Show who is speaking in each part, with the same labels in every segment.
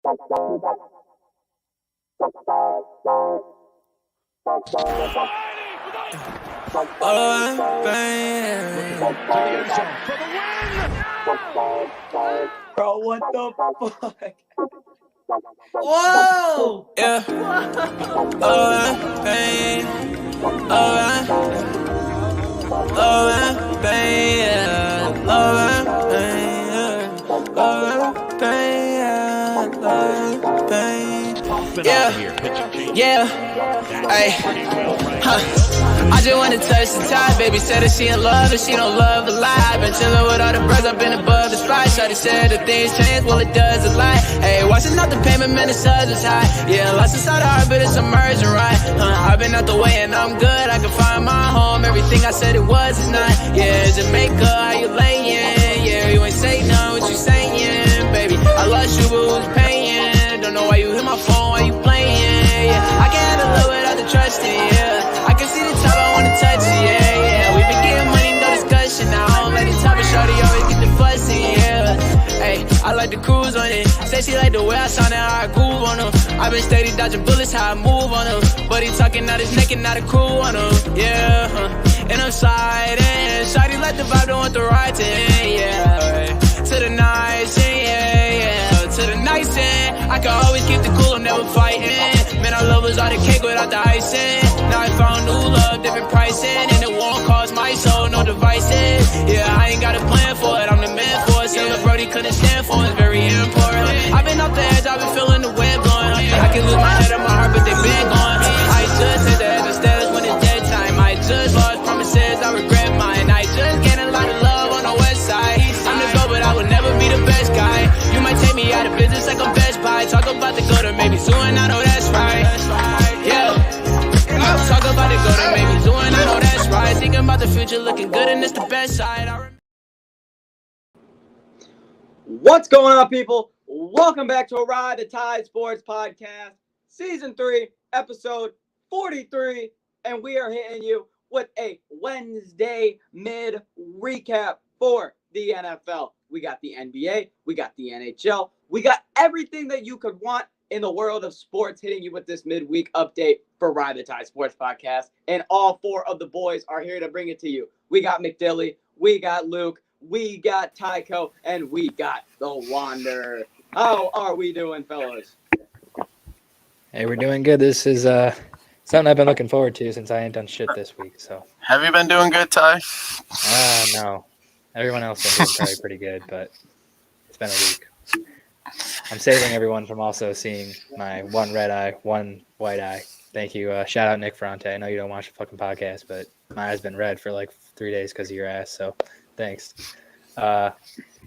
Speaker 1: Bro, what the fuck? Whoa!
Speaker 2: Yeah. Pain. Yeah. Hey. I just wanna touch the top. Baby said that she in love and she don't love the lie. Been chillin' with all the bros, I've been above the spot. Shawty said that things change, well it does a lot. Hey, watching out the payment, man, the suds is high. Yeah, lost inside the heart, but it's emerging right. I've been out the way and I'm good. I can find my home. Everything I said it was is not. Yeah, Jamaica, how you layin'? Yeah, you ain't say no, what you saying, baby? I lost you, but who's paying? Don't know why you hit my phone, why you playing? Yeah, I can't handle it without the trusting. Yeah, I can see the top, I wanna touch it. Yeah, we been getting money, no discussion. Now I don't let the top of shorty always get the fussy. Yeah, hey, I like to cruise on it. Say she like the way I sound and how I groove on her. I been steady dodging bullets, how I move on her. But he talking out his neck and not a crew on her. Yeah, and I'm sliding. Shawty like the vibe, don't want the right to end. Yeah, to the nice end. Yeah, to the nice end. I can always keep the cool, I'm never fighting. Man, I love was all the cake without the icing. Now I found new love, different pricing. And it won't cost my soul, no devices. Yeah, I ain't got a plan for it, I'm the man for it. Silver Brody couldn't stand for it, it's very important. I've been off the edge, I've been feeling the wind blowing. I can lose my head and my heart, but they been gone. I just hit the edge of stairs when it's dead time. I just lost promises, I regret mine. I just get a lot of love on the west side. I'm the GOAT, but I would never be the best guy. You might take me out of business like I'm Best Buy. Talk about the go to maybe soon, I know that's right. Yeah. Talk about the go to maybe soon, I know that's right. Thinking about the future, looking good and it's the best side.
Speaker 1: What's going on, people? Welcome back to a Ride the Tide Sports Podcast, Season 3, Episode 43. And we are hitting you with a Wednesday mid recap for the NFL. We got the NBA, we got the NHL, we got everything that you could want in the world of sports, hitting you with this midweek update for Ride the Tide Sports Podcast. And all four of the boys are here to bring it to you. We got McDilly, we got Luke, we got Tycho, and we got the Wanderer. How are we doing, fellas?
Speaker 3: Hey, we're doing good. This is something I've been looking forward to since I ain't done shit this week. So
Speaker 4: have you been doing good, Ty?
Speaker 3: No. Everyone else has been probably pretty good, but it's been a week. I'm saving everyone from also seeing my one red eye, one white eye. Thank you. Shout out Nick Ferrante. I know you don't watch the fucking podcast, but my eye's been red for like 3 days because of your ass. So thanks. But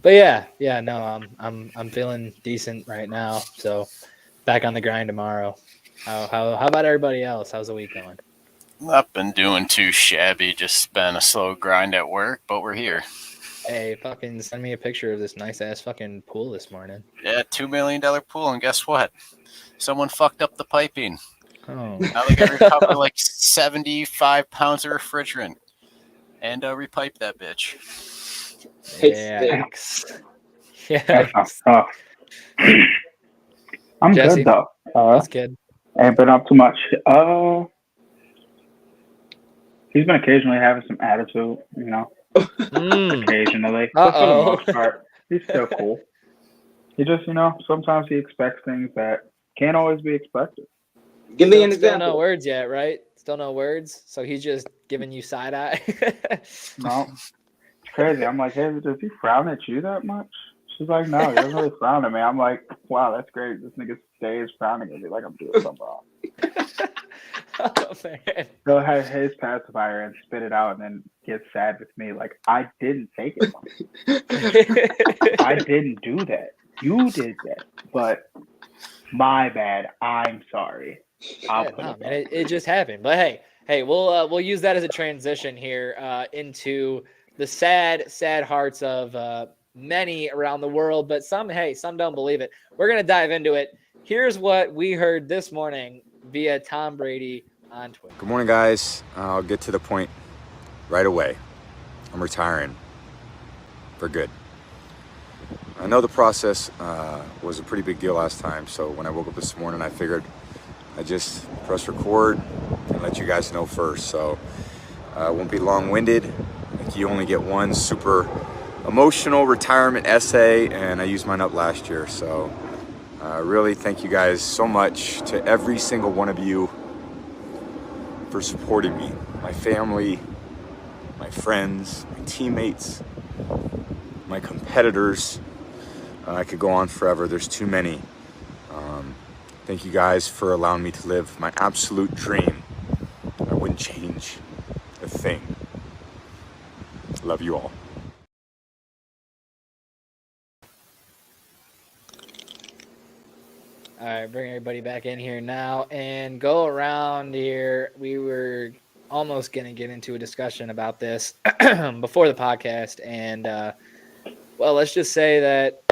Speaker 3: no, I'm feeling decent right now. So back on the grind tomorrow. How about everybody else? How's the week going?
Speaker 4: I've been doing too shabby. Just been a slow grind at work, but we're here.
Speaker 3: Hey, fucking send me a picture of this nice ass fucking pool this morning.
Speaker 4: Yeah, $2 million pool, and guess what? Someone fucked up the piping.
Speaker 3: Oh.
Speaker 4: Now they gotta recover like 75 pounds of refrigerant and repipe that bitch.
Speaker 3: Yeah.
Speaker 5: That's tough. I'm
Speaker 3: Jesse,
Speaker 5: good though.
Speaker 3: that's good.
Speaker 5: Ain't been up too much. He's been occasionally having some attitude, you know. Occasionally. But for the most part, he's still cool. He just, you know, sometimes he expects things that can't always be expected.
Speaker 1: Give me an example.
Speaker 3: Still no words yet, right? Still no words. So he's just giving you side eye.
Speaker 5: No. It's crazy. I'm like, hey, does he frown at you that much? She's like, no, he doesn't really frown at me. I'm like, wow, that's great. This nigga stays frowning at me like I'm doing something wrong.
Speaker 3: Oh, man.
Speaker 5: He'll have his pacifier and spit it out and then get sad with me. Like, I didn't take it. I didn't do that. You did that. But my bad. I'm sorry.
Speaker 3: It just happened. But hey, we'll use that as a transition here into the sad hearts of many around the world, but some don't believe it. We're going to dive into it. Here's what we heard this morning via Tom Brady on Twitter.
Speaker 6: Good morning, guys. I'll get to the point right away. I'm retiring for good. I know the process was a pretty big deal last time, so when I woke up this morning, I figured I'd just press record and let you guys know first. So I won't be long-winded. Like, you only get one super emotional retirement essay, and I used mine up last year. So really thank you guys so much, to every single one of you, for supporting me, my family, my friends, my teammates, my competitors. I could go on forever. There's too many. Thank you guys for allowing me to live my absolute dream. I wouldn't change a thing. Love you all.
Speaker 3: All right, bring everybody back in here now and go around here. We were almost going to get into a discussion about this before the podcast. And, well, let's just say that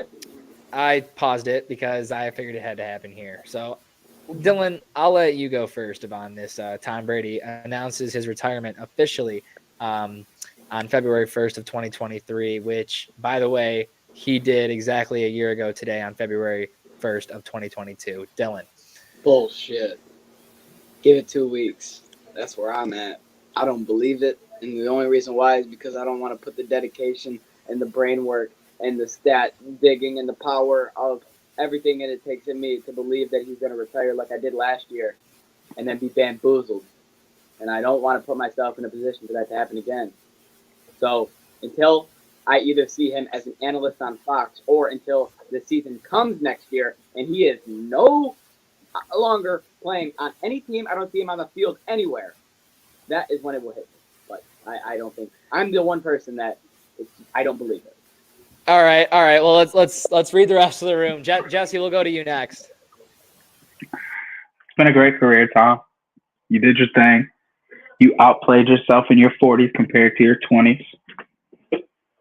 Speaker 3: I paused it because I figured it had to happen here. So, Dylan, I'll let you go first on this. Tom Brady announces his retirement officially on February 1st of 2023, which, by the way, he did exactly a year ago today on February 1st of 2022. Dylan.
Speaker 1: Bullshit. Give it 2 weeks. That's where I'm at. I don't believe it. And the only reason why is because I don't want to put the dedication and the brain work and the stat digging and the power of everything that it takes in me to believe that he's going to retire like I did last year and then be bamboozled. And I don't want to put myself in a position for that to happen again. So until I either see him as an analyst on Fox or until the season comes next year and he is no longer playing on any team, I don't see him on the field anywhere, that is when it will hit me. But I don't think – I'm the one person that I don't believe it.
Speaker 3: All right. Well, let's read the rest of the room. Jesse, we'll go to you next.
Speaker 5: It's been a great career, Tom. You did your thing. You outplayed yourself in your 40s compared to your 20s.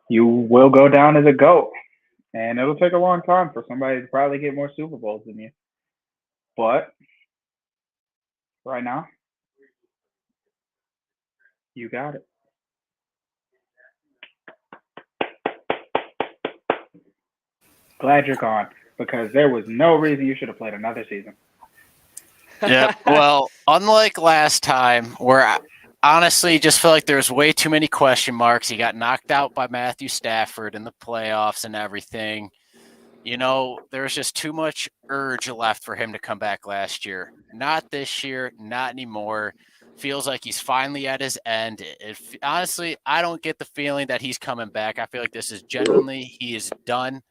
Speaker 5: You will go down as a GOAT. And it'll take a long time for somebody to probably get more Super Bowls than you. But right now, you got it. Glad you're gone, because there was no reason you should have played another season.
Speaker 4: Yeah, well, unlike last time, where I honestly just feel like there's way too many question marks. He got knocked out by Matthew Stafford in the playoffs and everything. You know, there's just too much urge left for him to come back last year. Not this year, not anymore. Feels like he's finally at his end. Honestly, I don't get the feeling that he's coming back. I feel like this is genuinely, he is done.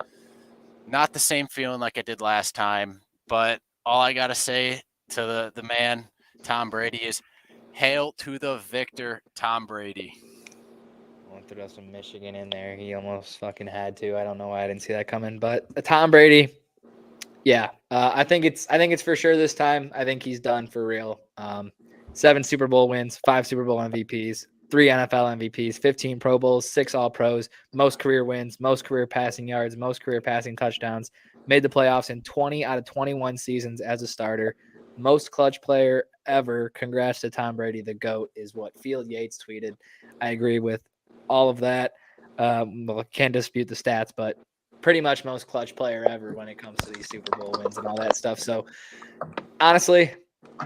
Speaker 4: Not the same feeling like I did last time, but all I got to say to the man, Tom Brady, is hail to the victor, Tom Brady.
Speaker 3: I want to throw some Michigan in there. He almost fucking had to. I don't know why I didn't see that coming, but Tom Brady, yeah, I think it's for sure this time. I think he's done for real. 7 Super Bowl wins, 5 Super Bowl MVPs, 3 NFL MVPs, 15 Pro Bowls, 6 All-Pros, most career wins, most career passing yards, most career passing touchdowns, made the playoffs in 20 out of 21 seasons as a starter, most clutch player ever. Congrats to Tom Brady, the GOAT, is what Field Yates tweeted. I agree with all of that. Well, can't dispute the stats, but pretty much most clutch player ever when it comes to these Super Bowl wins and all that stuff. So honestly,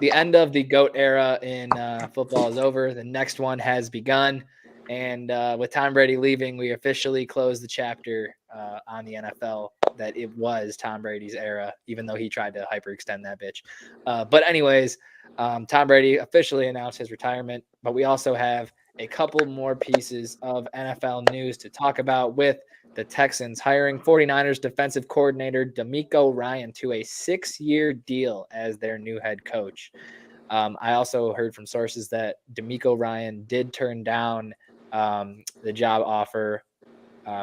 Speaker 3: the end of the GOAT era in football is over. The next one has begun. And with Tom Brady leaving, we officially close the chapter on the NFL that it was Tom Brady's era, even though he tried to hyperextend that bitch. But anyways, Tom Brady officially announced his retirement, but we also have a couple more pieces of NFL news to talk about, with the Texans hiring 49ers defensive coordinator DeMeco Ryan to a 6-year deal as their new head coach. I also heard from sources that DeMeco Ryan did turn down the job offer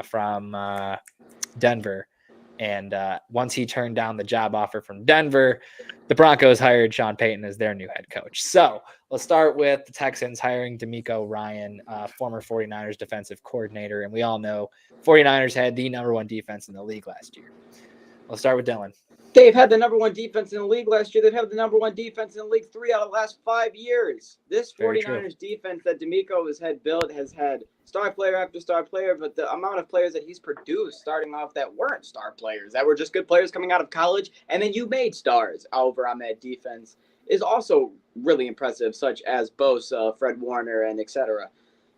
Speaker 3: from Denver. And once he turned down the job offer from Denver, the Broncos hired Sean Payton as their new head coach. So let's start with the Texans hiring DeMeco Ryan, former 49ers defensive coordinator. And we all know 49ers had the #1 defense in the league last year. Let's start with Dylan.
Speaker 1: They've had the number one defense in the league last year. They've had the number one defense in the league 3 out of the last 5 years. This 49ers defense that DeMeco has had built has had star player after star player, but the amount of players that he's produced starting off that weren't star players, that were just good players coming out of college, and then you made stars over on that defense is also really impressive, such as Bosa, Fred Warner, and etc.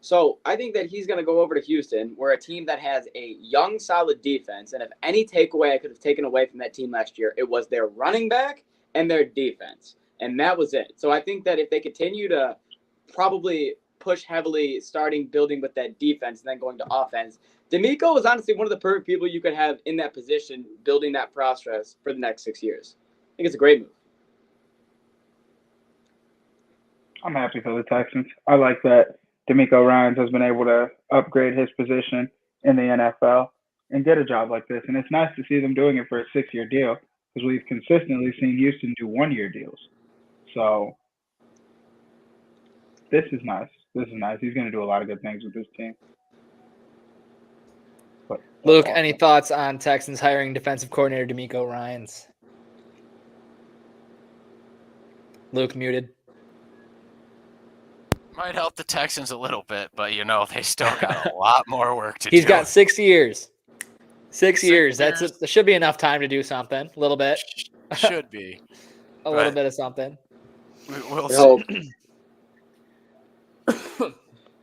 Speaker 1: So I think that he's going to go over to Houston. We're a team that has a young, solid defense. And if any takeaway I could have taken away from that team last year, it was their running back and their defense. And that was it. So I think that if they continue to probably push heavily, starting building with that defense and then going to offense, DeMeco is honestly one of the perfect people you could have in that position, building that process for the next 6 years. I think it's a great move.
Speaker 5: I'm happy for the Texans. I like that DeMeco Ryans has been able to upgrade his position in the NFL and get a job like this. And it's nice to see them doing it for a 6-year deal because we've consistently seen Houston do 1-year deals. So this is nice. This is nice. He's going to do a lot of good things with this team. But
Speaker 3: Luke, any thoughts on Texans hiring defensive coordinator DeMeco Ryans? Luke muted.
Speaker 4: Might help the Texans a little bit, but they still got a lot more work to do.
Speaker 3: He's got 6 years. 6 years. That should be enough time to do something. A little bit.
Speaker 4: Should be.
Speaker 3: A little bit of something.
Speaker 4: We'll see.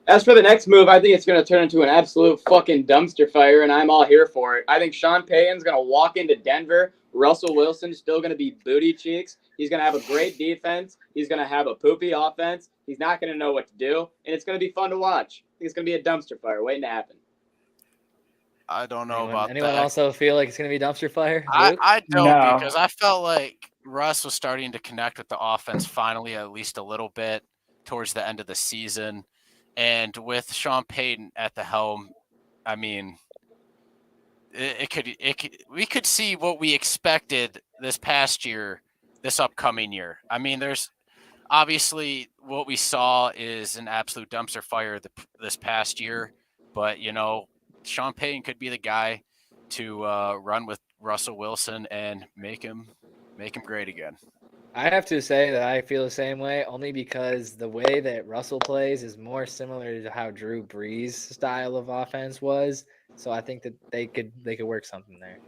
Speaker 1: As for the next move, I think it's going to turn into an absolute fucking dumpster fire, and I'm all here for it. I think Sean Payton's going to walk into Denver. Russell Wilson's still going to be booty cheeks. He's going to have a great defense. He's going to have a poopy offense. He's not going to know what to do, and it's going to be fun to watch. I think it's going to be a dumpster fire waiting to happen.
Speaker 4: I don't know about that.
Speaker 3: Anyone also feel like it's going to be a dumpster fire?
Speaker 4: I don't
Speaker 5: No.
Speaker 4: because I felt like Russ was starting to connect with the offense finally, at least a little bit, towards the end of the season. And with Sean Payton at the helm, I mean, we could see what we expected this past year, this upcoming year. I mean, there's obviously what we saw is an absolute dumpster fire this past year, but Sean Payton could be the guy to run with Russell Wilson and make him great again.
Speaker 3: I have to say that I feel the same way, only because the way that Russell plays is more similar to how Drew Brees' style of offense was. So I think that they could work something there.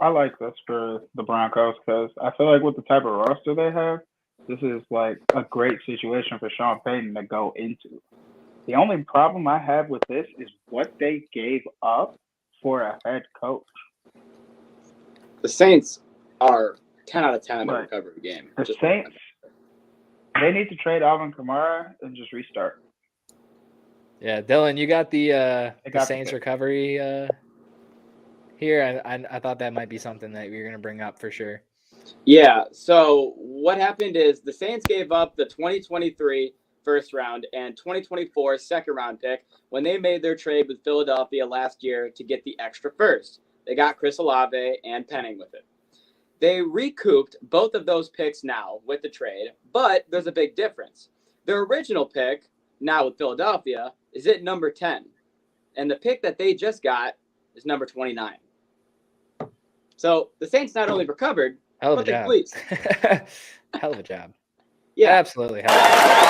Speaker 5: I like this for the Broncos because I feel like with the type of roster they have, this is like a great situation for Sean Payton to go into. The only problem I have with this is what they gave up for a head coach.
Speaker 1: The Saints are 10 out of 10 in the recovery game.
Speaker 5: The Saints, they need to trade Alvin Kamara and just restart.
Speaker 3: Yeah, Dylan, you got the Saints recovery here. I thought that might be something that you're going to bring up for sure.
Speaker 1: Yeah, so what happened is the Saints gave up the 2023 first round and 2024 second round pick when they made their trade with Philadelphia last year to get the extra first. They got Chris Olave and Penning with it. They recouped both of those picks now with the trade, but there's a big difference. Their original pick, now with Philadelphia, is at number 10, and the pick that they just got is number 29. So the Saints not only recovered,
Speaker 3: hell of a
Speaker 1: but
Speaker 3: job.
Speaker 1: they pleased.
Speaker 3: Hell of a job.
Speaker 1: Yeah,
Speaker 3: absolutely. Hell of a job.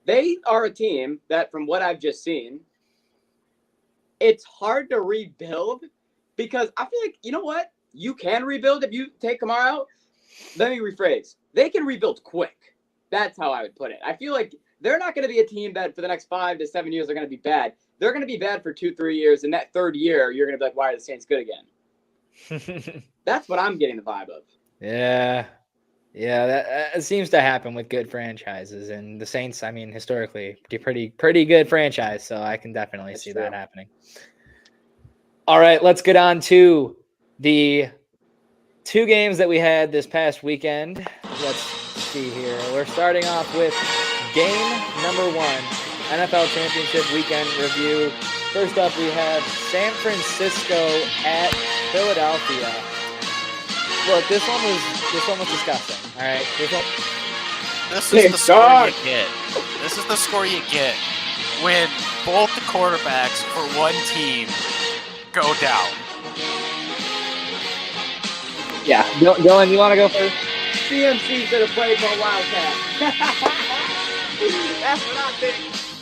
Speaker 1: They are a team that, from what I've just seen, it's hard to rebuild because I feel like, you know what? You can rebuild if you take Kamara out. Let me rephrase. They can rebuild quick. That's how I would put it. I feel like they're not going to be a team that for the next 5 to 7 years are going to be bad. They're going to be bad for 2-3 years. And that third year, you're going to be like, why are the Saints good again? That's what I'm getting the vibe of.
Speaker 3: Yeah, that seems to happen with good franchises. And the Saints, I mean, historically, pretty good franchise. So I can definitely see that happening. All right, let's get on to the 2 games that we had this past weekend. Let's see here. We're starting off with game number 1, NFL Championship weekend review. First up, we have San Francisco at Philadelphia. Look, this one was disgusting. All right,
Speaker 4: this is the score you get. This is the score you get when both the quarterbacks for one team go down.
Speaker 7: Yeah, Dylan, you want to go first?
Speaker 1: CMC should have played for a Wildcat. That's what I think.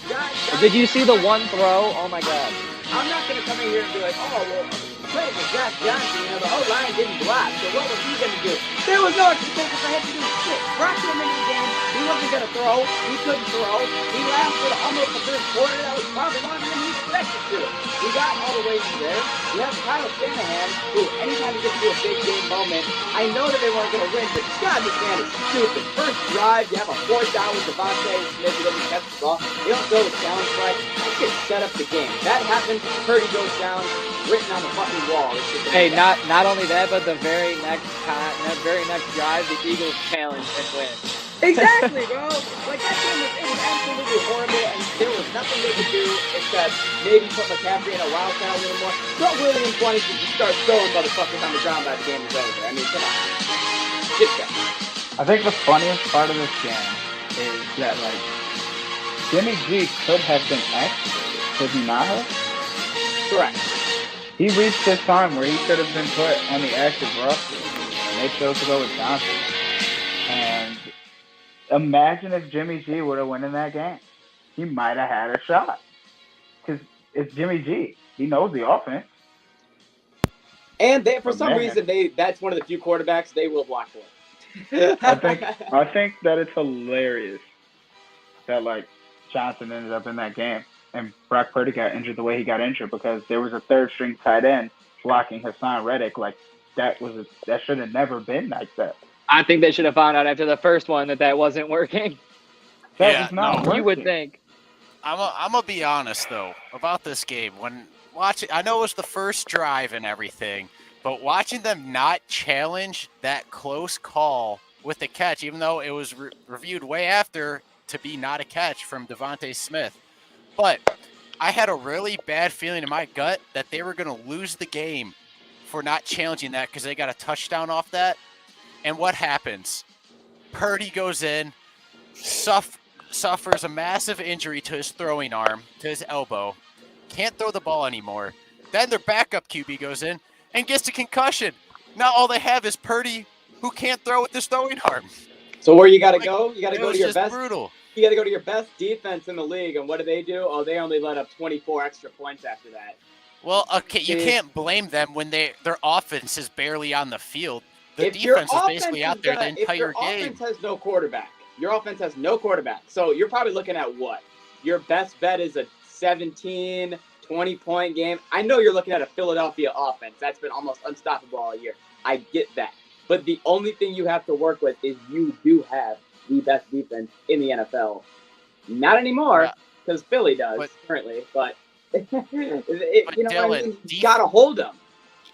Speaker 1: Guys,
Speaker 7: Did you see the one throw? Oh my God.
Speaker 1: I'm not going to come in here and be like, oh, well, playing with Josh Johnson, the O-line didn't block, so what was he going to do? There was no expectation for him to do shit. Brock came into the game. He wasn't going to throw. He couldn't throw. He lasted almost the first quarter. That was probably longer than he expected to. We got all the way from there. We have Kyle Shanahan, who anytime he gets to a big game moment, I know that they weren't going to win, but God, this man is stupid. First drive, you have a fourth down with Devontae Smith, he doesn't catch the ball. You don't throw the challenge right. That could set up the game. That happened. Purdy goes down, written on the fucking wall.
Speaker 7: Hey, not only that, but the very next drive, the Eagles challenge and win.
Speaker 1: Exactly, bro. Like, that game was absolutely horrible, and there was nothing they could do except maybe put McCaffrey in a wildcat a little more. Don't Williams wanted to just start throwing motherfuckers on the ground by the game was over. I mean, come on. Just go.
Speaker 5: I think the funniest part of this game is that, like, Jimmy G could have been X, could he not have?
Speaker 1: Correct.
Speaker 5: He reached his time where he could have been put on the active roster, and they chose to go with Johnson. And imagine if Jimmy G would have won in that game. He might have had a shot. Because it's Jimmy G. He knows the offense.
Speaker 1: And for some reason, that's one of the few quarterbacks they will block for.
Speaker 5: I think that it's hilarious that, like, Johnson ended up in that game and Brock Purdy got injured the way he got injured because there was a third-string tight end blocking Hassan Reddick. Like, that should have never been like that.
Speaker 7: I think they should have found out after the first one that wasn't working.
Speaker 5: That was not working.
Speaker 7: You would think.
Speaker 4: I'm gonna be honest though about this game. When watching, I know it was the first drive and everything, but watching them not challenge that close call with the catch, even though it was reviewed way after to be not a catch from Devontae Smith, but I had a really bad feeling in my gut that they were gonna lose the game for not challenging that because they got a touchdown off that. And what happens? Purdy goes in, suffers a massive injury to his throwing arm, to his elbow, can't throw the ball anymore. Then their backup QB goes in and gets a concussion. Now all they have is Purdy, who can't throw with his throwing arm.
Speaker 1: So where you got to go? You got to go to your best.
Speaker 4: Brutal.
Speaker 1: You got to go to your best defense in the league. And what do? Oh, they only let up 24 extra points after that.
Speaker 4: Well, okay, you can't blame them when their offense is barely on the field. The
Speaker 1: if defense
Speaker 4: is basically out there the entire game.
Speaker 1: Your offense has no quarterback. Your offense has no quarterback. So you're probably looking at what? Your best bet is a 17, 20-point game. I know you're looking at a Philadelphia offense. That's been almost unstoppable all year. I get that. But the only thing you have to work with is you do have the best defense in the NFL. Not anymore, because Philly does currently. But,
Speaker 4: Dylan,
Speaker 1: you got to hold them.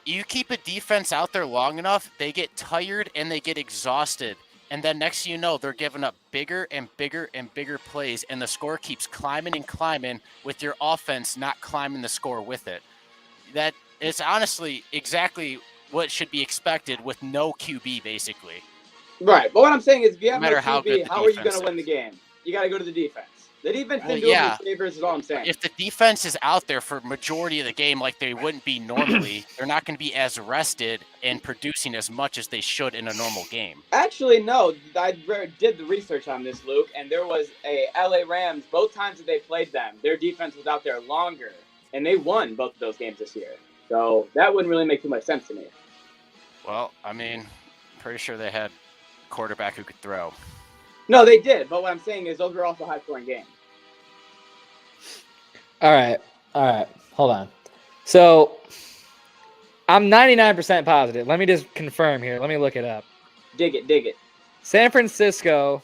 Speaker 4: You keep a defense out there long enough, they get tired and they get exhausted. And then next thing you know, they're giving up bigger and bigger and bigger plays, and the score keeps climbing and climbing with your offense not climbing the score with it. That is honestly exactly what should be expected with no QB, basically.
Speaker 1: Right. But what I'm saying is if you have no QB,
Speaker 4: how
Speaker 1: are you going to win the game? You got to go to the defense. The defense didn't do any favors is all I'm saying.
Speaker 4: If the defense is out there for majority of the game like they wouldn't be normally, they're not going to be as rested and producing as much as they should in a normal game.
Speaker 1: Actually, no. I did the research on this, Luke, and there was a LA Rams, both times that they played them, their defense was out there longer, and they won both of those games this year. So that wouldn't really make too much sense to me.
Speaker 4: Well, I mean, pretty sure they had a quarterback who could throw.
Speaker 1: No, they did, but what I'm saying is those were also high-scoring games.
Speaker 7: All right. Hold on. So I'm 99% positive. Let me just confirm here. Let me look it up.
Speaker 1: Dig it.
Speaker 7: San Francisco.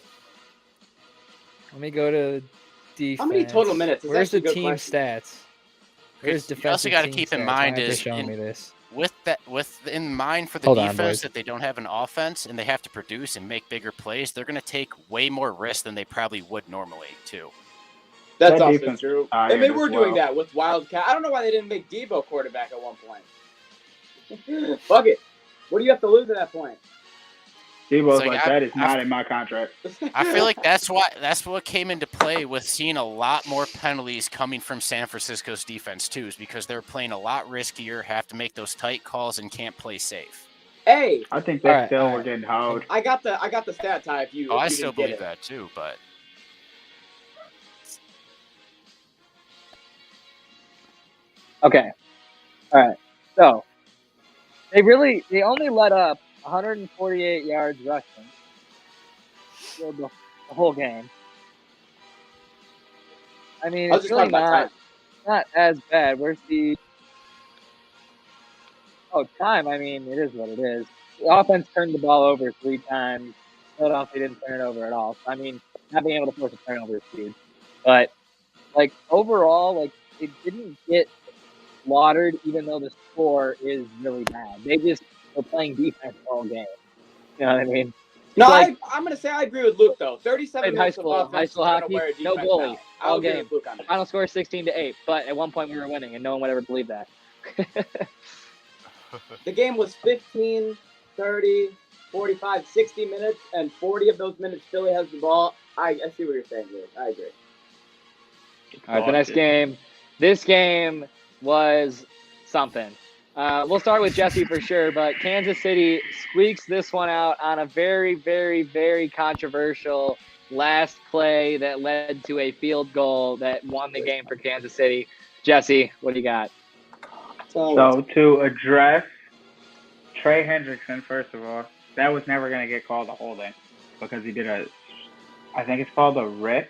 Speaker 7: Let me go to defense.
Speaker 1: How many total minutes?
Speaker 7: Where's the team stats? Where's defensive
Speaker 4: You also got to keep in mind in mind for the defense that they don't have an offense and they have to produce and make bigger plays. They're going to take way more risks than they probably would normally too.
Speaker 1: That's also true. And they were doing that with Wildcat. I don't know why they didn't make Debo quarterback at one point. Fuck it. What do you have to lose at that point?
Speaker 5: Debo's
Speaker 4: like,
Speaker 5: like, that is not in my contract.
Speaker 4: I feel like that's what came into play with seeing a lot more penalties coming from San Francisco's defense too, is because they're playing a lot riskier, have to make those tight calls, and can't play safe.
Speaker 1: Hey,
Speaker 5: I think they still were getting hoed.
Speaker 1: I got the stat tie if you.
Speaker 4: Oh,
Speaker 1: if
Speaker 4: I
Speaker 1: you
Speaker 4: still
Speaker 1: didn't get
Speaker 4: believe
Speaker 1: it.
Speaker 4: that too, but
Speaker 7: Okay. All right. So they only let up 148 yards rushing for the whole game. I mean,
Speaker 1: I was
Speaker 7: it's
Speaker 1: just
Speaker 7: really
Speaker 1: talking about time.
Speaker 7: not as bad. Where's the time? I mean, it is what it is. The offense turned the ball over 3 times. Philadelphia didn't turn it over at all. So, I mean, not being able to force a turnover is huge. But like overall, like it didn't get slaughtered, even though the score is really bad. They just were playing defense all game. You know what I mean?
Speaker 1: No,
Speaker 7: like,
Speaker 1: I'm gonna say I agree with Luke though. 37
Speaker 7: in
Speaker 1: minutes of offense is gonna
Speaker 7: hockey,
Speaker 1: wear a
Speaker 7: no
Speaker 1: defense
Speaker 7: goalie,
Speaker 1: down.
Speaker 7: all
Speaker 1: I'll agree
Speaker 7: game.
Speaker 1: with Luke on that.
Speaker 7: Final score 16-8, but at one point we were winning, and no one would ever believe that.
Speaker 1: The game was 15, 30, 45, 60 minutes, and 40 of those minutes Philly has the ball. I see what you're saying, Luke. I agree.
Speaker 7: All right, the next game. This game was something. We'll start with Jesse for sure, but Kansas City squeaks this one out on a very, very, very controversial last play that led to a field goal that won the game for Kansas City. Jesse, what do you got?
Speaker 5: So to address Trey Hendrickson, first of all, that was never going to get called a holding because he did I think it's called a rip.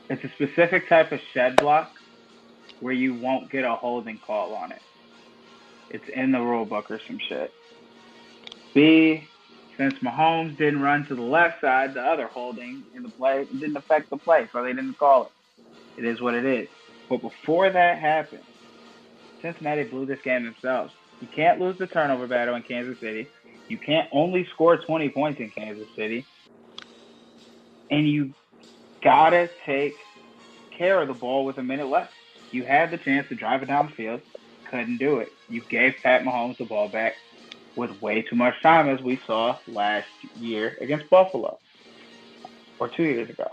Speaker 5: It's a specific type of shed block where you won't get a holding call on it. It's in the rule book or some shit. B, since Mahomes didn't run to the left side, the other holding in the play, it didn't affect the play, so they didn't call it. It is what it is. But before that happened, Cincinnati blew this game themselves. You can't lose the turnover battle in Kansas City. You can't only score 20 points in Kansas City. And you gotta take care of the ball with a minute left. You had the chance to drive it down the field. Couldn't do it. You gave Pat Mahomes the ball back with way too much time, as we saw last year against Buffalo. Or 2 years ago.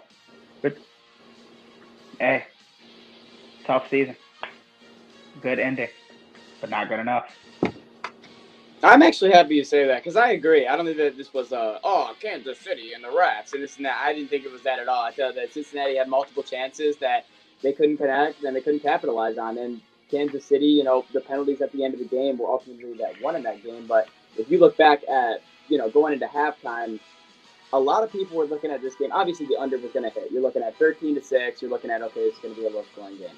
Speaker 5: But, hey, tough season. Good ending. But not good enough.
Speaker 1: I'm actually happy you say that because I agree. I don't think that this was Kansas City and the refs and this and that. I didn't think it was that at all. I thought that Cincinnati had multiple chances that they couldn't connect and they couldn't capitalize on. And Kansas City, the penalties at the end of the game were ultimately that won in that game. But if you look back at, going into halftime, a lot of people were looking at this game. Obviously, the under was going to hit. You're looking at 13-6. You're looking at, okay, it's going to be a low-scoring game.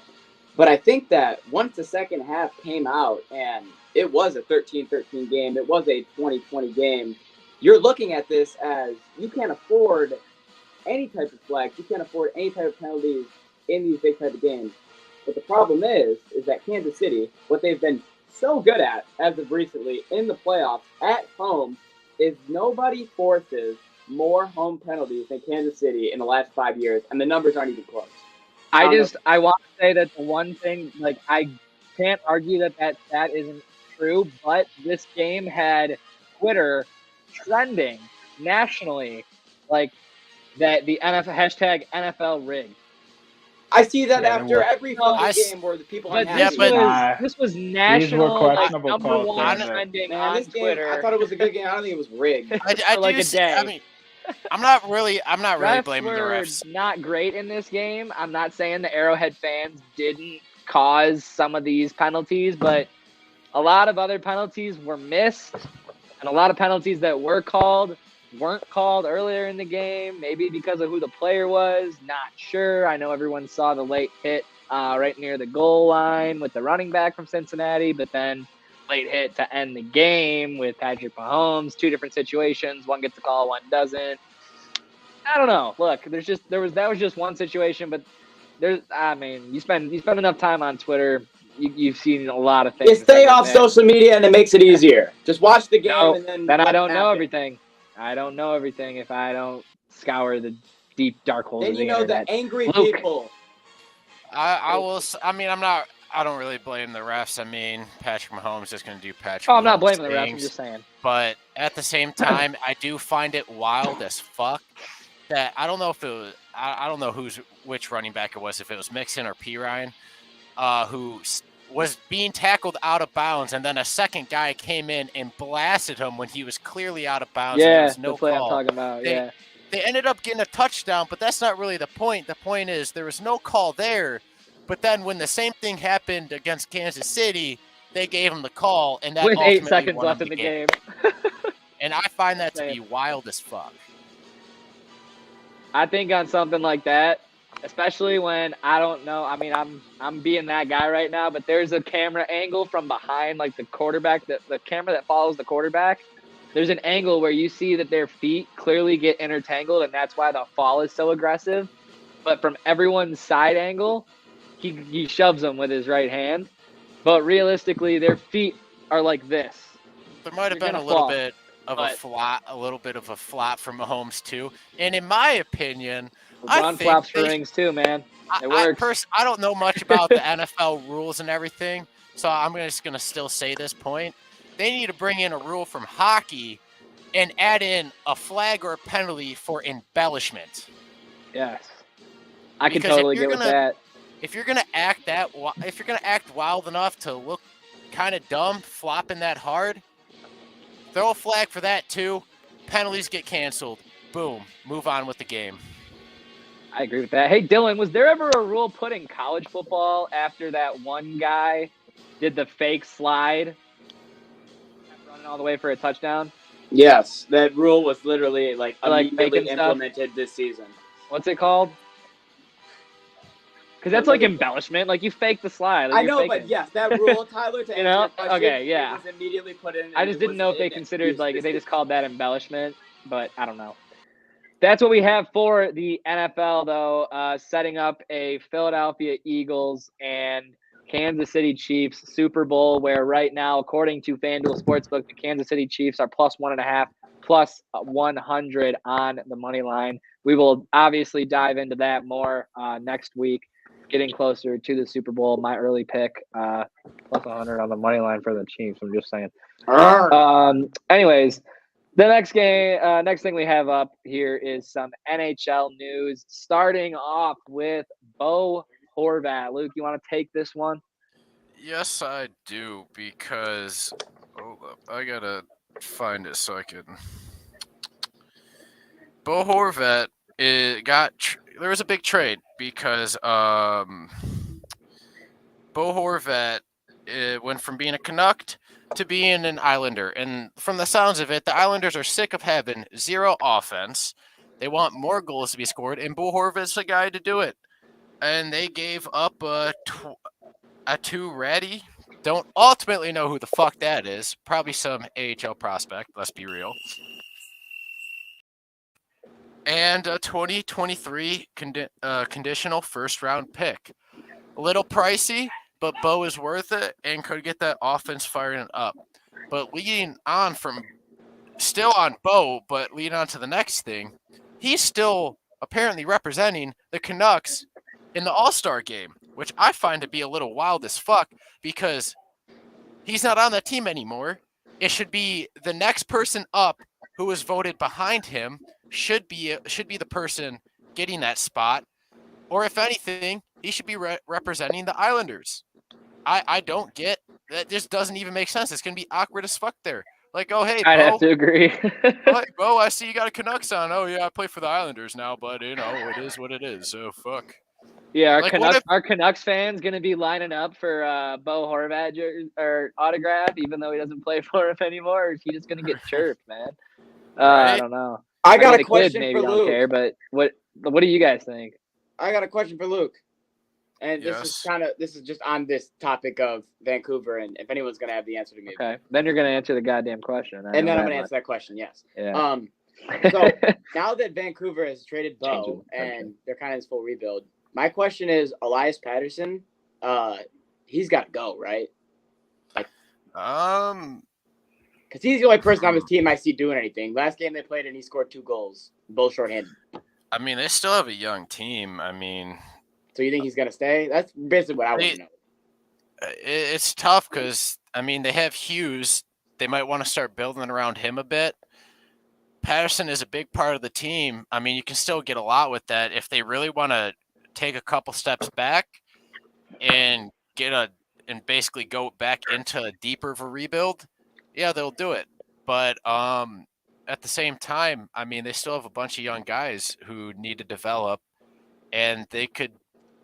Speaker 1: But I think that once the second half came out and it was a 13-13 game, it was a 20-20 game, you're looking at this as you can't afford any type of flags. You can't afford any type of penalties in these big type of games. But the problem is that Kansas City, what they've been so good at as of recently in the playoffs at home, is nobody forces more home penalties than Kansas City in the last 5 years, and the numbers aren't even close.
Speaker 7: I want to say that the one thing, like, I can't argue that stat isn't true, but this game had Twitter trending nationally, like, that the NFL #NFL rig.
Speaker 1: I see that after every fucking game where the people on
Speaker 7: this was national, like, number one trending on Twitter.
Speaker 1: I thought it was a good game. I don't think it was rigged.
Speaker 7: For like a day.
Speaker 4: I mean, I'm not really blaming the refs.
Speaker 7: Not great in this game. I'm not saying the Arrowhead fans didn't cause some of these penalties, but a lot of other penalties were missed, and a lot of penalties that were called weren't called earlier in the game, maybe because of who the player was. Not sure. I know everyone saw the late hit right near the goal line with the running back from Cincinnati, but then late hit to end the game with Patrick Mahomes. 2 different situations. One gets a call, one doesn't. I don't know. Look, that was just one situation, but you spend enough time on Twitter, you've seen a lot of things.
Speaker 1: You stay off social media and it makes it easier. Just watch the game and then
Speaker 7: I don't know everything. I don't know everything if I don't scour the deep dark holes.
Speaker 1: Then
Speaker 7: of the internet.
Speaker 1: the angry people.
Speaker 4: I will. I mean, I'm not I don't really blame the refs. I mean, Patrick Mahomes is just going to do Patrick.
Speaker 7: Oh, I'm not
Speaker 4: Mahomes
Speaker 7: blaming the refs. I'm
Speaker 4: things.
Speaker 7: just saying.
Speaker 4: But at the same time, I do find it wild as fuck that I don't know if it was I don't know which running back it was, if it was Mixon or P. Ryan, who was being tackled out of bounds, and then a second guy came in and blasted him when he was clearly out of bounds. And there
Speaker 7: Yeah,
Speaker 4: was no
Speaker 7: the play
Speaker 4: call.
Speaker 7: I'm talking about.
Speaker 4: They ended up getting a touchdown, but that's not really the point. The point is there was no call there. But then when the same thing happened against Kansas City, they gave him the call, and that
Speaker 7: with 8
Speaker 4: ultimately
Speaker 7: seconds
Speaker 4: won
Speaker 7: left
Speaker 4: them
Speaker 7: in the game.
Speaker 4: And I find that to be wild as fuck.
Speaker 7: I think on something like that, especially when I don't know. I mean, I'm being that guy right now, but there's a camera angle from behind, like the quarterback, the camera that follows the quarterback. There's an angle where you see that their feet clearly get intertangled, and that's why the fall is so aggressive. But from everyone's side angle, he shoves them with his right hand. But realistically, their feet are like this.
Speaker 4: There might have
Speaker 7: You're
Speaker 4: been a
Speaker 7: gonna
Speaker 4: little
Speaker 7: fall,
Speaker 4: bit of a flop from Mahomes too. And in my opinion,
Speaker 7: LeBron flops for rings too, man. It works.
Speaker 4: I don't know much about the NFL rules and everything, so I'm just gonna still say this point. They need to bring in a rule from hockey and add in a flag or a penalty for embellishment.
Speaker 7: Yes, I can
Speaker 4: Because
Speaker 7: totally get with that.
Speaker 4: If you're gonna act wild enough to look kind of dumb, flopping that hard, throw a flag for that too. Penalties get canceled. Boom. Move on with the game.
Speaker 7: I agree with that. Hey, Dylan, was there ever a rule put in college football after that one guy did the fake slide, running all the way for a touchdown?
Speaker 1: Yes, that rule was literally like immediately implemented this season.
Speaker 7: What's it called? Because that's like embellishment. Like you fake the slide. Like
Speaker 1: I know, but yes, that rule, Tyler, to answer your question,
Speaker 7: okay, yeah.
Speaker 1: it was immediately put in.
Speaker 7: I just didn't know if they considered if they just called that embellishment, but I don't know. That's what we have for the NFL, though, setting up a Philadelphia Eagles and Kansas City Chiefs Super Bowl, where right now, according to FanDuel Sportsbook, the Kansas City Chiefs are +1.5, +100 on the money line. We will obviously dive into that more next week, getting closer to the Super Bowl. My early pick, +100 on the money line for the Chiefs. I'm just saying. Anyways. The next thing we have up here is some NHL news, starting off with Bo Horvat. Luke, you want to take this one?
Speaker 4: Yes, I do, because hold up, I gotta find it so I can. Bo Horvat there was a big trade because Bo Horvat went from being a Canuck to being an Islander. And from the sounds of it, the Islanders are sick of having zero offense. They want more goals to be scored, and Bo Horvat's the guy to do it. And they gave up a two ready. Don't ultimately know who the fuck that is. Probably some AHL prospect, let's be real. And a 2023 conditional first-round pick. A little pricey, but Bo is worth it and could get that offense firing up. But leading on still on Bo, but leading on to the next thing, he's still apparently representing the Canucks in the All-Star game, which I find to be a little wild as fuck because he's not on that team anymore. It should be the next person up who was voted behind him should be the person getting that spot. Or if anything, he should be representing the Islanders. I don't get that. Just doesn't even make sense. It's gonna be awkward as fuck there. Like, oh hey, Bo.
Speaker 7: I'd have to agree.
Speaker 4: Like, Bo, I see you got a Canucks on. Oh yeah, I play for the Islanders now, but it is what it is. So fuck.
Speaker 7: Yeah, our Canucks fans gonna be lining up for Bo Horvat or autograph, even though he doesn't play for him anymore. Or is he just gonna get chirped, man?
Speaker 4: Right?
Speaker 7: I don't know.
Speaker 1: I got a question
Speaker 7: maybe
Speaker 1: for
Speaker 7: don't
Speaker 1: Luke.
Speaker 7: care, but what do you guys think?
Speaker 1: I got a question for Luke. And
Speaker 4: Yes.
Speaker 1: this is just on this topic of Vancouver, and if anyone's gonna have the answer to me.
Speaker 7: Okay, then you're gonna answer the goddamn question.
Speaker 1: And then I'm gonna answer that question, yes.
Speaker 7: Yeah.
Speaker 1: So now that Vancouver has traded Bo and they're kind of in this full rebuild, my question is Elias Patterson, he's got to go, right? Like, because he's the only person on his team I see doing anything. Last game they played and he scored 2 goals, both shorthanded.
Speaker 4: I mean, they still have a young team. I mean,
Speaker 1: so you think he's gonna stay? That's basically what I want to know.
Speaker 4: It's tough because, I mean, they have Hughes. They might want to start building around him a bit. Patterson is a big part of the team. I mean, you can still get a lot with that. If they really want to take a couple steps back and and basically go back into a deeper of a rebuild, yeah, they'll do it. But at the same time, I mean, they still have a bunch of young guys who need to develop, and they could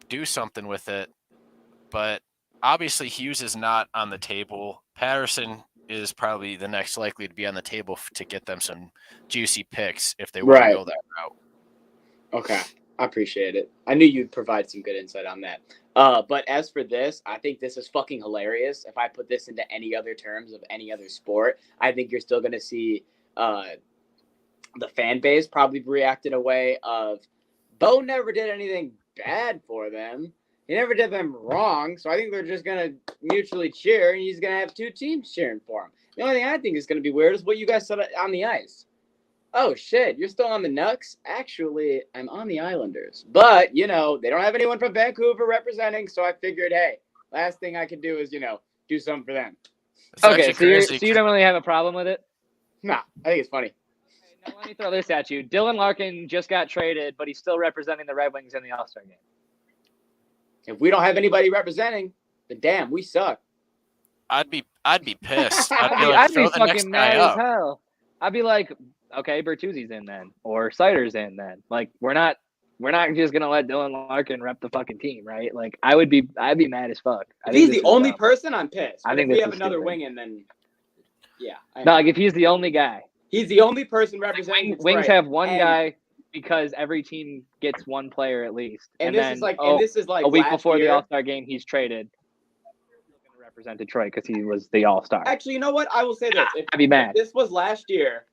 Speaker 4: do something with it. But obviously, Hughes is not on the table. Patterson is probably the next likely to be on the table to get them some juicy picks if they want to go that route.
Speaker 1: Okay, I appreciate it. I knew you'd provide some good insight on that. But as for this, I think this is fucking hilarious. If I put this into any other terms of any other sport, I think you're still going to see the fan base probably react in a way of, Bo never did anything bad for them. He never did them wrong, so I think they're just going to mutually cheer, and he's going to have two teams cheering for him. The only thing I think is going to be weird is what you guys said on the ice. Oh, shit, you're still on the Nucks? Actually, I'm on the Islanders. But, they don't have anyone from Vancouver representing, so I figured, hey, last thing I could do is, do something for them.
Speaker 7: Okay, so you don't really have a problem with it?
Speaker 1: Nah, I think it's funny.
Speaker 7: Now let me throw this at you. Dylan Larkin just got traded, but he's still representing the Red Wings in the All-Star game.
Speaker 1: If we don't have anybody representing, then damn, we suck.
Speaker 4: I'd be pissed.
Speaker 7: I'd be fucking mad as hell. I'd be like, okay, Bertuzzi's in then, or Sider's in then. Like, we're not just gonna let Dylan Larkin rep the fucking team, right? Like, I'd be mad as fuck.
Speaker 1: If he's the only person, I'm pissed. I think if we have another wing in, then yeah.
Speaker 7: No, like if he's the only guy.
Speaker 1: He's the only person representing.
Speaker 7: Wings have one guy because every team gets one player at least.
Speaker 1: And
Speaker 7: this is like
Speaker 1: a
Speaker 7: week before the All-Star game, he's traded. He's going to represent Detroit because he was the All-Star.
Speaker 1: Actually, you know what? I will say this:
Speaker 7: I'd be mad.
Speaker 1: If this was last year,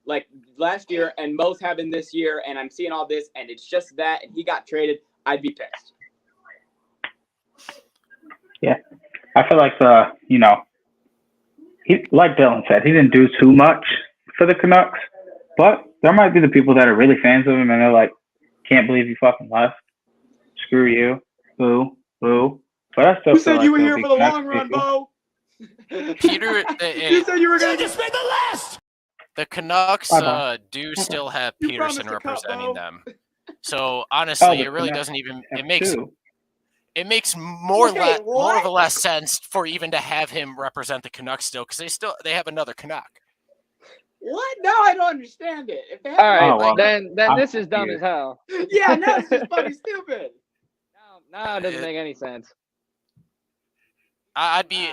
Speaker 1: and most happened this year, and I'm seeing all this, and it's just that, and he got traded, I'd be pissed.
Speaker 5: Yeah, I feel like he, like Dylan said, he didn't do too much for the Canucks, but there might be the people that are really fans of him and they're like, can't believe you fucking left. Screw you. Boo. Boo. But I still
Speaker 1: Who said you were here for the long run, Bo?
Speaker 4: Peter,
Speaker 1: you said you were going to just make the list.
Speaker 4: The Canucks do still have Peterson representing them. So honestly, it really doesn't even. It makes more of a less sense for even to have him represent the Canucks still, because they have another Canuck.
Speaker 1: What? Now I don't understand it. If they have
Speaker 7: all right, then this is dumb as hell.
Speaker 1: Yeah, now it's just fucking stupid.
Speaker 7: No, it doesn't make any sense.
Speaker 4: I'd be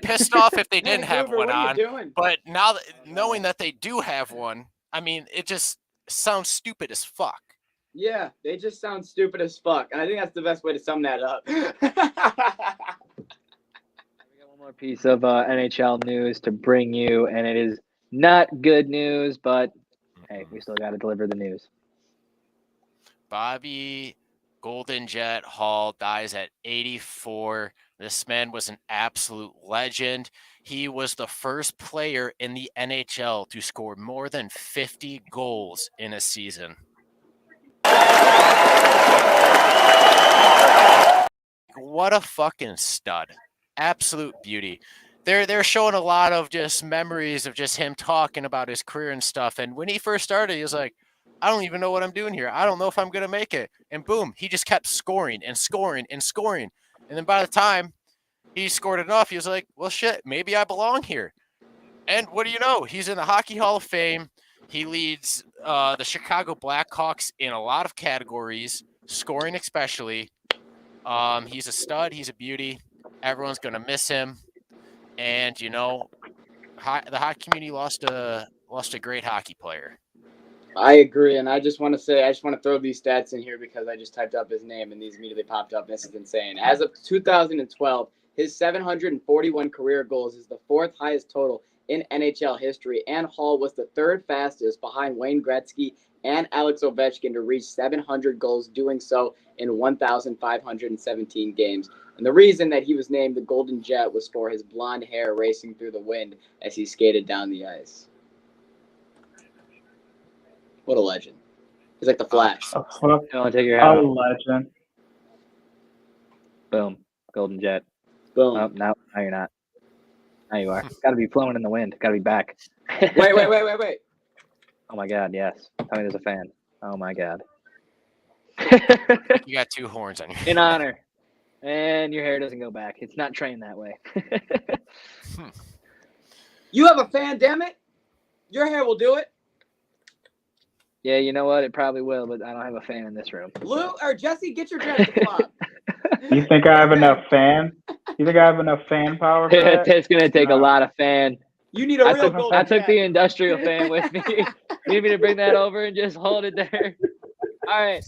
Speaker 4: pissed off if they didn't have one on. But now, knowing that they do have one, I mean, it just sounds stupid as fuck.
Speaker 1: Yeah, they just sound stupid as fuck. And I think that's the best way to sum that up.
Speaker 7: We got one more piece of NHL news to bring you, and it is not good news, but hey, we still got to deliver the news.
Speaker 4: Bobby Golden Jet Hall dies at 84. This man was an absolute legend. He was the first player in the NHL to score more than 50 goals in a season. What a fucking stud. Absolute beauty. They're showing a lot of just memories of just him talking about his career and stuff. And when he first started, he was like, I don't even know what I'm doing here. I don't know if I'm going to make it. And boom, he just kept scoring and scoring and scoring. And then by the time he scored enough, he was like, well, shit, maybe I belong here. And what do you know? He's in the Hockey Hall of Fame. He leads the Chicago Blackhawks in a lot of categories, scoring especially. He's a stud. He's a beauty. Everyone's going to miss him. And, the hockey community lost a great hockey player.
Speaker 1: I agree, and I just want to throw these stats in here because I just typed up his name and these immediately popped up. This is insane. As of 2012, his 741 career goals is the fourth highest total in NHL history, and Hall was the third fastest behind Wayne Gretzky and Alex Ovechkin to reach 700 goals, doing so in 1,517 games. And the reason that he was named the Golden Jet was for his blonde hair racing through the wind as he skated down the ice. What a legend. He's like the Flash.
Speaker 7: Take your hat off.
Speaker 5: legend.
Speaker 7: Boom. Golden Jet.
Speaker 1: Boom.
Speaker 7: Oh, no, you're not. Now you are. Got to be flowing in the wind. Got to be back.
Speaker 1: Wait.
Speaker 7: Oh my God, yes. Tell me there's a fan. Oh my God.
Speaker 4: You got two horns on your
Speaker 7: In honor. And your hair doesn't go back. It's not trained that way.
Speaker 1: You have a fan, damn it. Your hair will do it.
Speaker 7: Yeah, you know what? It probably will, but I don't have a fan in this room.
Speaker 1: Lou or Jesse, get your dreads to flop.
Speaker 5: You think I have enough fan? You think I have enough fan power for that?
Speaker 7: It's going to take a lot of fan.
Speaker 1: You need a real golden
Speaker 7: I took
Speaker 1: cat.
Speaker 7: the industrial fan with me. You need me to bring that over and just hold it there? All right.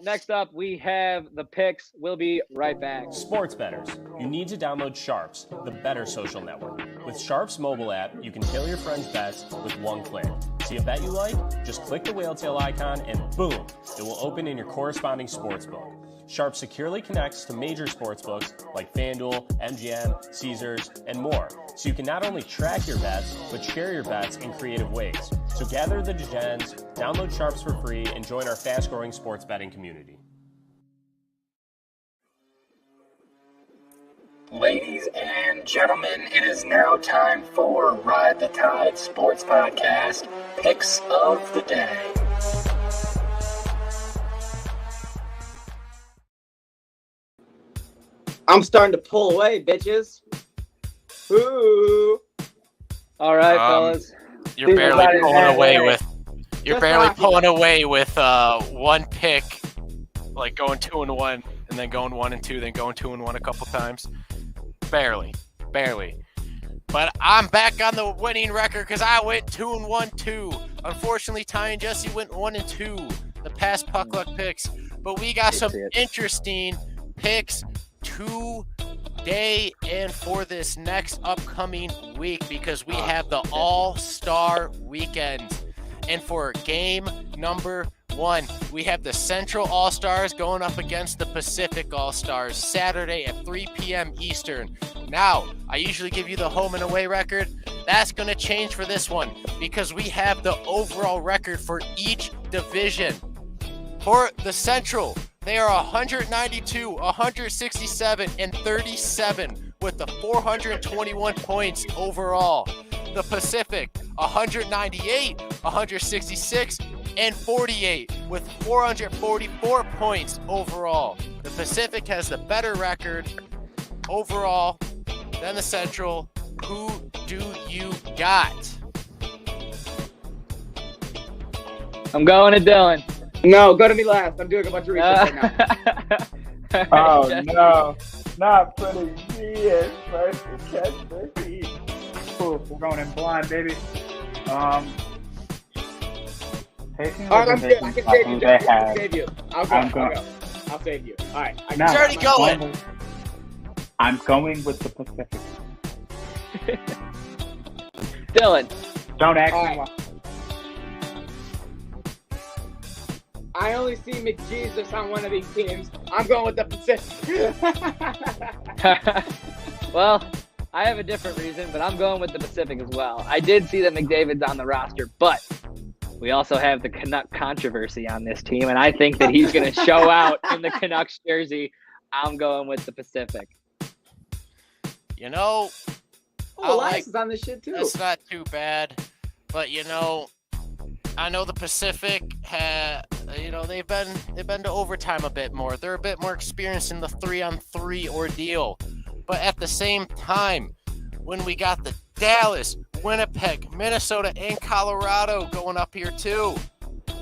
Speaker 7: Next up, we have the picks. We'll be right back.
Speaker 8: Sports bettors, you need to download Sharps, the better social network. With Sharps mobile app, you can tailor your friends' bets with one click. See a bet you like? Just click the whale tail icon and boom, it will open in your corresponding sportsbook. Sharp securely connects to major sportsbooks like FanDuel, MGM, Caesars, and more, so you can not only track your bets, but share your bets in creative ways. So gather the gens, download Sharps for free, and join our fast-growing sports betting community.
Speaker 9: Ladies and gentlemen, it is now time for Ride the Tide Sports Podcast Picks of the Day.
Speaker 1: I'm starting to pull away, bitches. Ooh.
Speaker 7: All right, fellas.
Speaker 4: You're
Speaker 7: These
Speaker 4: barely
Speaker 7: are
Speaker 4: pulling away with. You're
Speaker 1: Just
Speaker 4: barely
Speaker 1: hockey.
Speaker 4: pulling away with one pick, like going 2-1, and then going 1-2, then going 2-1 a couple times. Barely. But I'm back on the winning record because I went 2-1 too. Unfortunately, Ty and Jesse went 1-2. The past puck luck picks, but we got some interesting picks today and for this next upcoming week because we have the All-Star Weekend. And for game number 1, we have the Central All-Stars going up against the Pacific All-Stars Saturday at 3 p.m. Eastern. Now, I usually give you the home and away record. That's going to change for this one because we have the overall record for each division. For the Central, they are 192, 167, and 37 with the 421 points overall. The Pacific, 198, 166, and 48 with 444 points overall. The Pacific has the better record overall than the Central. Who do you got?
Speaker 7: I'm going to Dylan.
Speaker 1: No, go to me last. I'm doing a bunch of research right now.
Speaker 5: Oh no, not putting me in first to catch the heat. Ooh, we're going in blind, baby. Taking
Speaker 1: All right, I'm good. I can save you.
Speaker 5: they
Speaker 1: Jeff. I
Speaker 5: have.
Speaker 1: can save you. I'll go. I'll save you. All right.
Speaker 5: No,
Speaker 4: He's already going.
Speaker 5: I'm going with the Pacific.
Speaker 7: Dylan.
Speaker 5: Don't ask
Speaker 1: All
Speaker 5: me
Speaker 1: right.
Speaker 5: why.
Speaker 1: I only see McJesus on one of these teams. I'm going with the Pacific.
Speaker 7: Well, I have a different reason, but I'm going with the Pacific as well. I did see that McDavid's on the roster, but we also have the Canuck controversy on this team, and I think that he's going to show out in the Canucks jersey. I'm going with the Pacific.
Speaker 4: You know,
Speaker 1: Oh, Elias is on this shit too.
Speaker 4: that's not too bad. But I know the Pacific they've been to overtime a bit more. They're a bit more experienced in the 3-on-3 ordeal. But at the same time, when we got the Dallas, Winnipeg, Minnesota, and Colorado going up here too.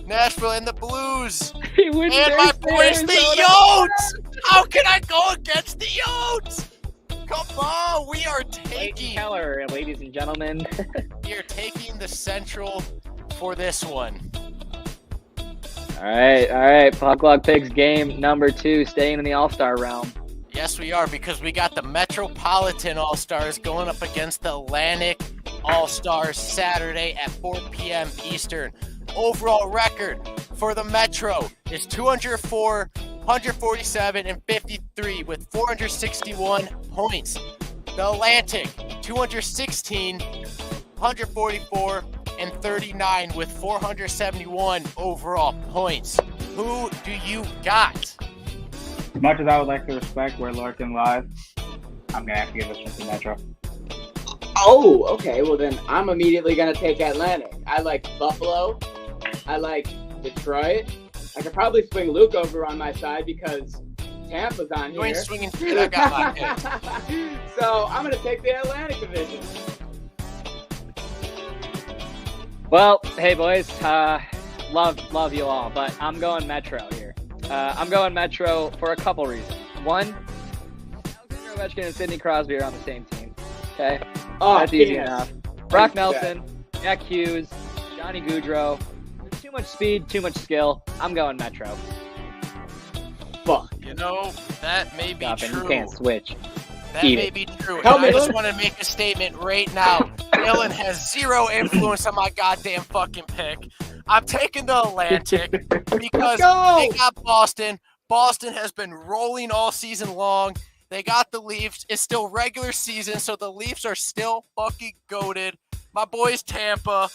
Speaker 4: Nashville and the Blues.
Speaker 7: He wouldn't
Speaker 4: And
Speaker 7: dare
Speaker 4: my
Speaker 7: say
Speaker 4: boys, the
Speaker 7: Arizona.
Speaker 4: Yotes! How can I go against the Yotes? Come on, we are
Speaker 7: Clayton
Speaker 4: taking
Speaker 7: Keller, ladies and gentlemen.
Speaker 4: the Central for this one.
Speaker 7: All right. Puck Luck Picks game number 2, staying in the All-Star realm.
Speaker 4: Yes, we are, because we got the Metropolitan All-Stars going up against the Atlantic All-Stars Saturday at 4 p.m. Eastern. Overall record for the Metro is 204, 147, and 53 with 461 points. The Atlantic, 216, 144, and 39 with 471 overall points. Who do you got?
Speaker 5: As much as I would like to respect where Larkin lies, I'm gonna have to give this one to Metro.
Speaker 1: Oh, okay. Well, then I'm immediately going to take Atlantic. I like Buffalo. I like Detroit. I could probably swing Luke over on my side because Tampa's on
Speaker 4: You
Speaker 1: here.
Speaker 4: ain't swinging shit. I got my pick.
Speaker 1: So I'm going to take the Atlantic division.
Speaker 7: Well, hey boys, love you all, but I'm going Metro here. I'm going Metro for a couple reasons. One, Alexander Ovechkin and Sidney Crosby are on the same team. Okay,
Speaker 1: Oh,
Speaker 7: that's easy
Speaker 1: penis.
Speaker 7: enough. Brock Nelson, Jack Hughes, Johnny Gaudreau. There's too much speed, too much skill. I'm going Metro.
Speaker 1: Fuck.
Speaker 4: You know, that may be
Speaker 7: And
Speaker 4: true.
Speaker 7: you can't switch.
Speaker 4: That
Speaker 7: Eat
Speaker 4: may
Speaker 7: it.
Speaker 4: be true.
Speaker 1: Help
Speaker 4: And
Speaker 1: me,
Speaker 4: I just
Speaker 1: Luke.
Speaker 4: want to make a statement right now. Dylan has zero influence on my goddamn fucking pick. I'm taking the Atlantic because
Speaker 1: go.
Speaker 4: they got Boston. Boston has been rolling all season long. They got the Leafs. It's still regular season, so the Leafs are still fucking goated. My boys Tampa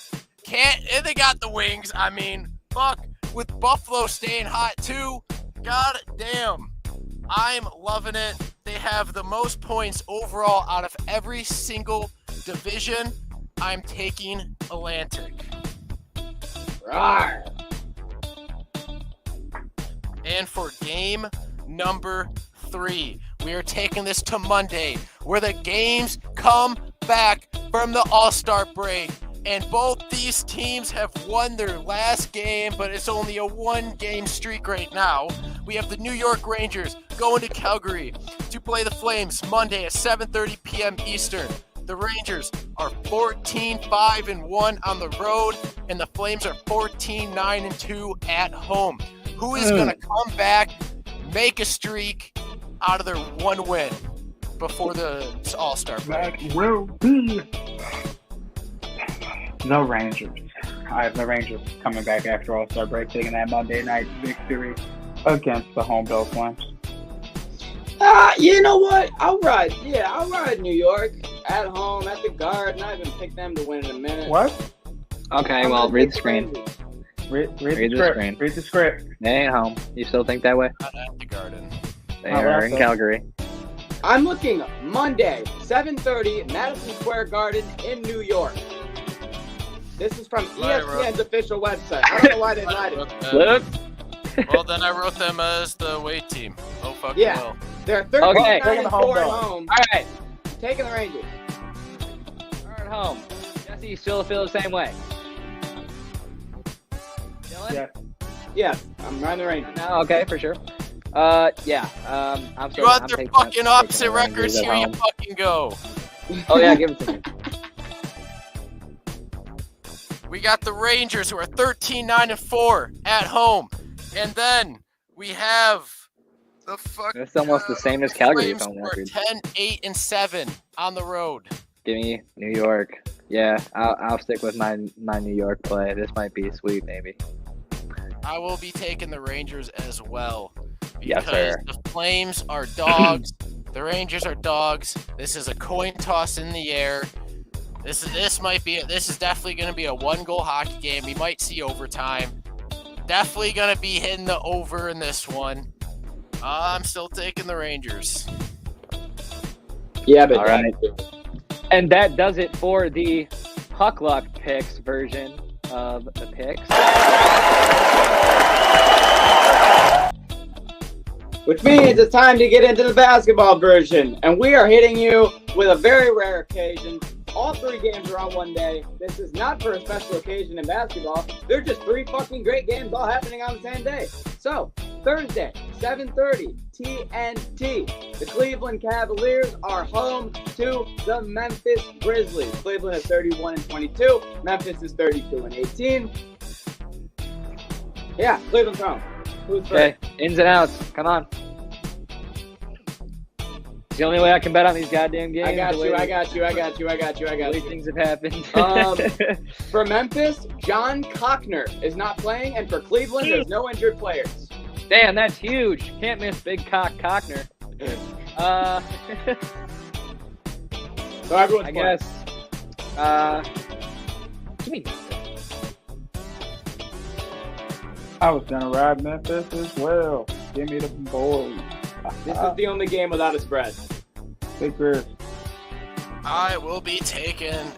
Speaker 4: and they got the Wings. I mean, fuck, with Buffalo staying hot too. God damn. I'm loving it. They have the most points overall out of every single division. I'm taking Atlantic.
Speaker 1: Rawr.
Speaker 4: And for game number 3, we are taking this to Monday, where the games come back from the All-Star break. And both these teams have won their last game, but it's only a 1-game streak right now. We have the New York Rangers going to Calgary to play the Flames Monday at 7:30 p.m. Eastern. The Rangers are 14-5-1 on the road, and the Flames are 14-9-2 at home. Who is going to come back, make a streak out of their one win before the All-Star break?
Speaker 5: That will be the Rangers. I have the Rangers coming back after All-Star break, taking that Monday night victory against the home Bill Flames.
Speaker 1: You know what? I'll ride New York at home at the Garden. I haven't picked them to win in a minute.
Speaker 5: What?
Speaker 7: Okay,
Speaker 1: I'm
Speaker 7: well,
Speaker 1: gonna
Speaker 7: read the
Speaker 1: take
Speaker 7: screen.
Speaker 1: Rangers.
Speaker 5: Read
Speaker 7: Read
Speaker 5: the
Speaker 7: the
Speaker 5: script.
Speaker 7: screen.
Speaker 5: Read the script.
Speaker 7: They ain't home. You still think that way?
Speaker 4: Not at the Garden.
Speaker 7: They
Speaker 5: Not
Speaker 7: are
Speaker 5: left
Speaker 7: in
Speaker 5: though.
Speaker 7: Calgary.
Speaker 1: I'm looking Monday, 7:30, Madison Square Garden in New York. This is from
Speaker 4: Right,
Speaker 1: ESPN's official website. I don't know why they lied to me.
Speaker 7: Luke?
Speaker 4: Well, then I wrote them as the away team. Oh, fuck
Speaker 1: Yeah.
Speaker 4: well.
Speaker 1: They're
Speaker 7: Okay.
Speaker 1: 13-9-4 at home.
Speaker 7: All right.
Speaker 1: Taking the Rangers.
Speaker 7: We're at home. Jesse, you still feel the same way? Dylan?
Speaker 5: Yeah.
Speaker 1: Yes, I'm riding the Rangers.
Speaker 7: No, okay, for sure. Yeah. I'm
Speaker 4: You got their fucking opposite records. Here you fucking go.
Speaker 7: Oh, yeah, give it to me.
Speaker 4: We got the Rangers, who are 13-9-4 at home. And then we have the fucking
Speaker 7: That's almost the same as Calgary's
Speaker 4: Flames,
Speaker 7: home
Speaker 4: who are
Speaker 7: record.
Speaker 4: 10-8-7 on the road.
Speaker 7: Give me New York. Yeah, I'll stick with my New York play. This might be sweet, maybe.
Speaker 4: I will be taking the Rangers as well.
Speaker 7: Yes,
Speaker 4: Because
Speaker 7: sir.
Speaker 4: the Flames are dogs. The Rangers are dogs. This is a coin toss in the air. This is definitely going to be a 1-goal hockey game. We might see overtime. Definitely going to be hitting the over in this one. I'm still taking the Rangers.
Speaker 1: Yeah, but
Speaker 7: All right. And that does it for the Puck Luck Picks version of the picks.
Speaker 1: Which means it's time to get into the basketball version. And we are hitting you with a very rare occasion. All 3 games are on one day. This is not for a special occasion in basketball. They're just 3 fucking great games all happening on the same day. So, Thursday, 7:30, TNT. The Cleveland Cavaliers are home to the Memphis Grizzlies. Cleveland is 31-22. Memphis is 32-18. Yeah, Cleveland's home. Who's first?
Speaker 7: Okay, ins and outs. Come on. It's the only way I can bet on these goddamn games.
Speaker 1: I got
Speaker 7: the
Speaker 1: you.
Speaker 7: way-
Speaker 1: I got you.
Speaker 7: The way things have happened.
Speaker 1: For Memphis, John Cochner is not playing, and for Cleveland, there's no injured players.
Speaker 7: Damn, that's huge. Can't miss Big Cochner.
Speaker 1: So everyone's
Speaker 7: I
Speaker 1: playing.
Speaker 7: guess. Give me Memphis.
Speaker 5: I was gonna ride Memphis as well. Give me the boys.
Speaker 1: This is the only game without a spread.
Speaker 5: Big Chris.
Speaker 4: I will be taking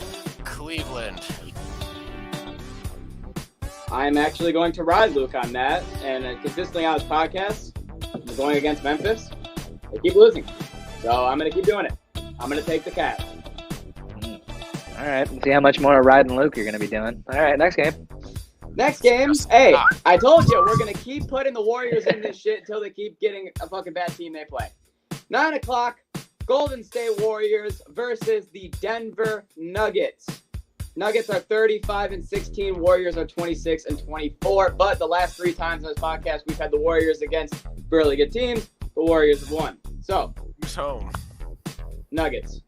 Speaker 4: Cleveland.
Speaker 1: I'm actually going to ride Luke on that, and consistently on this podcast, I'm going against Memphis. They keep losing, so I'm going to keep doing it. I'm going to take the Cavs.
Speaker 7: All right, let's see how much more riding Luke you're going to be doing. All right, next game.
Speaker 1: Next game, hey, I told you we're going to keep putting the Warriors in this shit until they keep getting a fucking bad team they play. 9 o'clock, Golden State Warriors versus the Denver Nuggets. Nuggets are 35-16. Warriors are 26-24. But the last 3 times on this podcast, we've had the Warriors against really good teams. The Warriors have won. So,
Speaker 4: Who's home?
Speaker 1: Nuggets.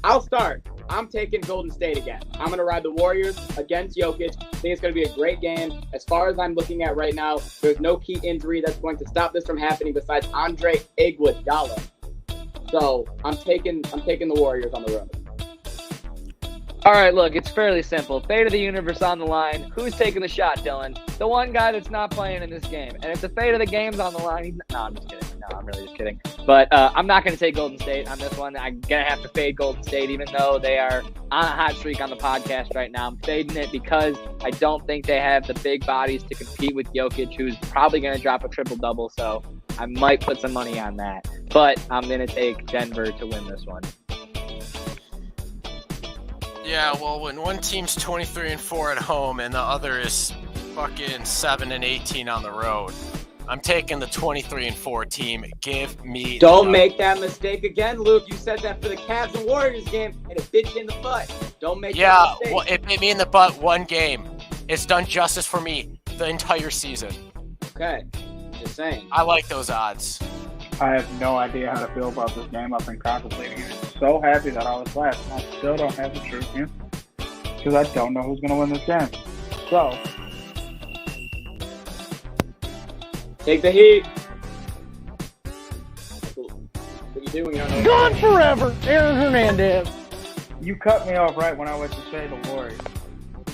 Speaker 1: I'll start. I'm taking Golden State again. I'm going to ride the Warriors against Jokic. I think it's going to be a great game. As far as I'm looking at right now, there's no key injury that's going to stop this from happening besides Andre Iguodala. So I'm taking the Warriors on the road.
Speaker 7: All right, look, it's fairly simple. Fate of the universe on the line. Who's taking the shot, Dylan? The one guy that's not playing in this game. And if the fate of the game's on the line, no, I'm just kidding. No, I'm really just kidding. But I'm not going to take Golden State on this one. I'm going to have to fade Golden State, even though they are on a hot streak on the podcast right now. I'm fading it because I don't think they have the big bodies to compete with Jokic, who's probably going to drop a triple-double. So I might put some money on that. But I'm going to take Denver to win this one.
Speaker 4: Yeah, well, when one team's 23-4 at home and the other is fucking 7-18 on the road, I'm taking the 23-4 team. Give me.
Speaker 1: Don't make that mistake again, Luke. You said that for the Cavs and Warriors game, and it bit you in the butt. Don't make that mistake.
Speaker 4: Well, it bit me in the butt one game. It's done justice for me the entire season.
Speaker 1: Okay, just saying.
Speaker 4: I like those odds.
Speaker 5: I have no idea how to feel about this game. I've been contemplating it. So happy that I was last. I still don't have the truth answer because I don't know who's going to win this game. So,
Speaker 1: take the heat. What are you doing?
Speaker 7: Gone forever, Aaron Hernandez.
Speaker 5: you cut me off right when I went to say the Warriors.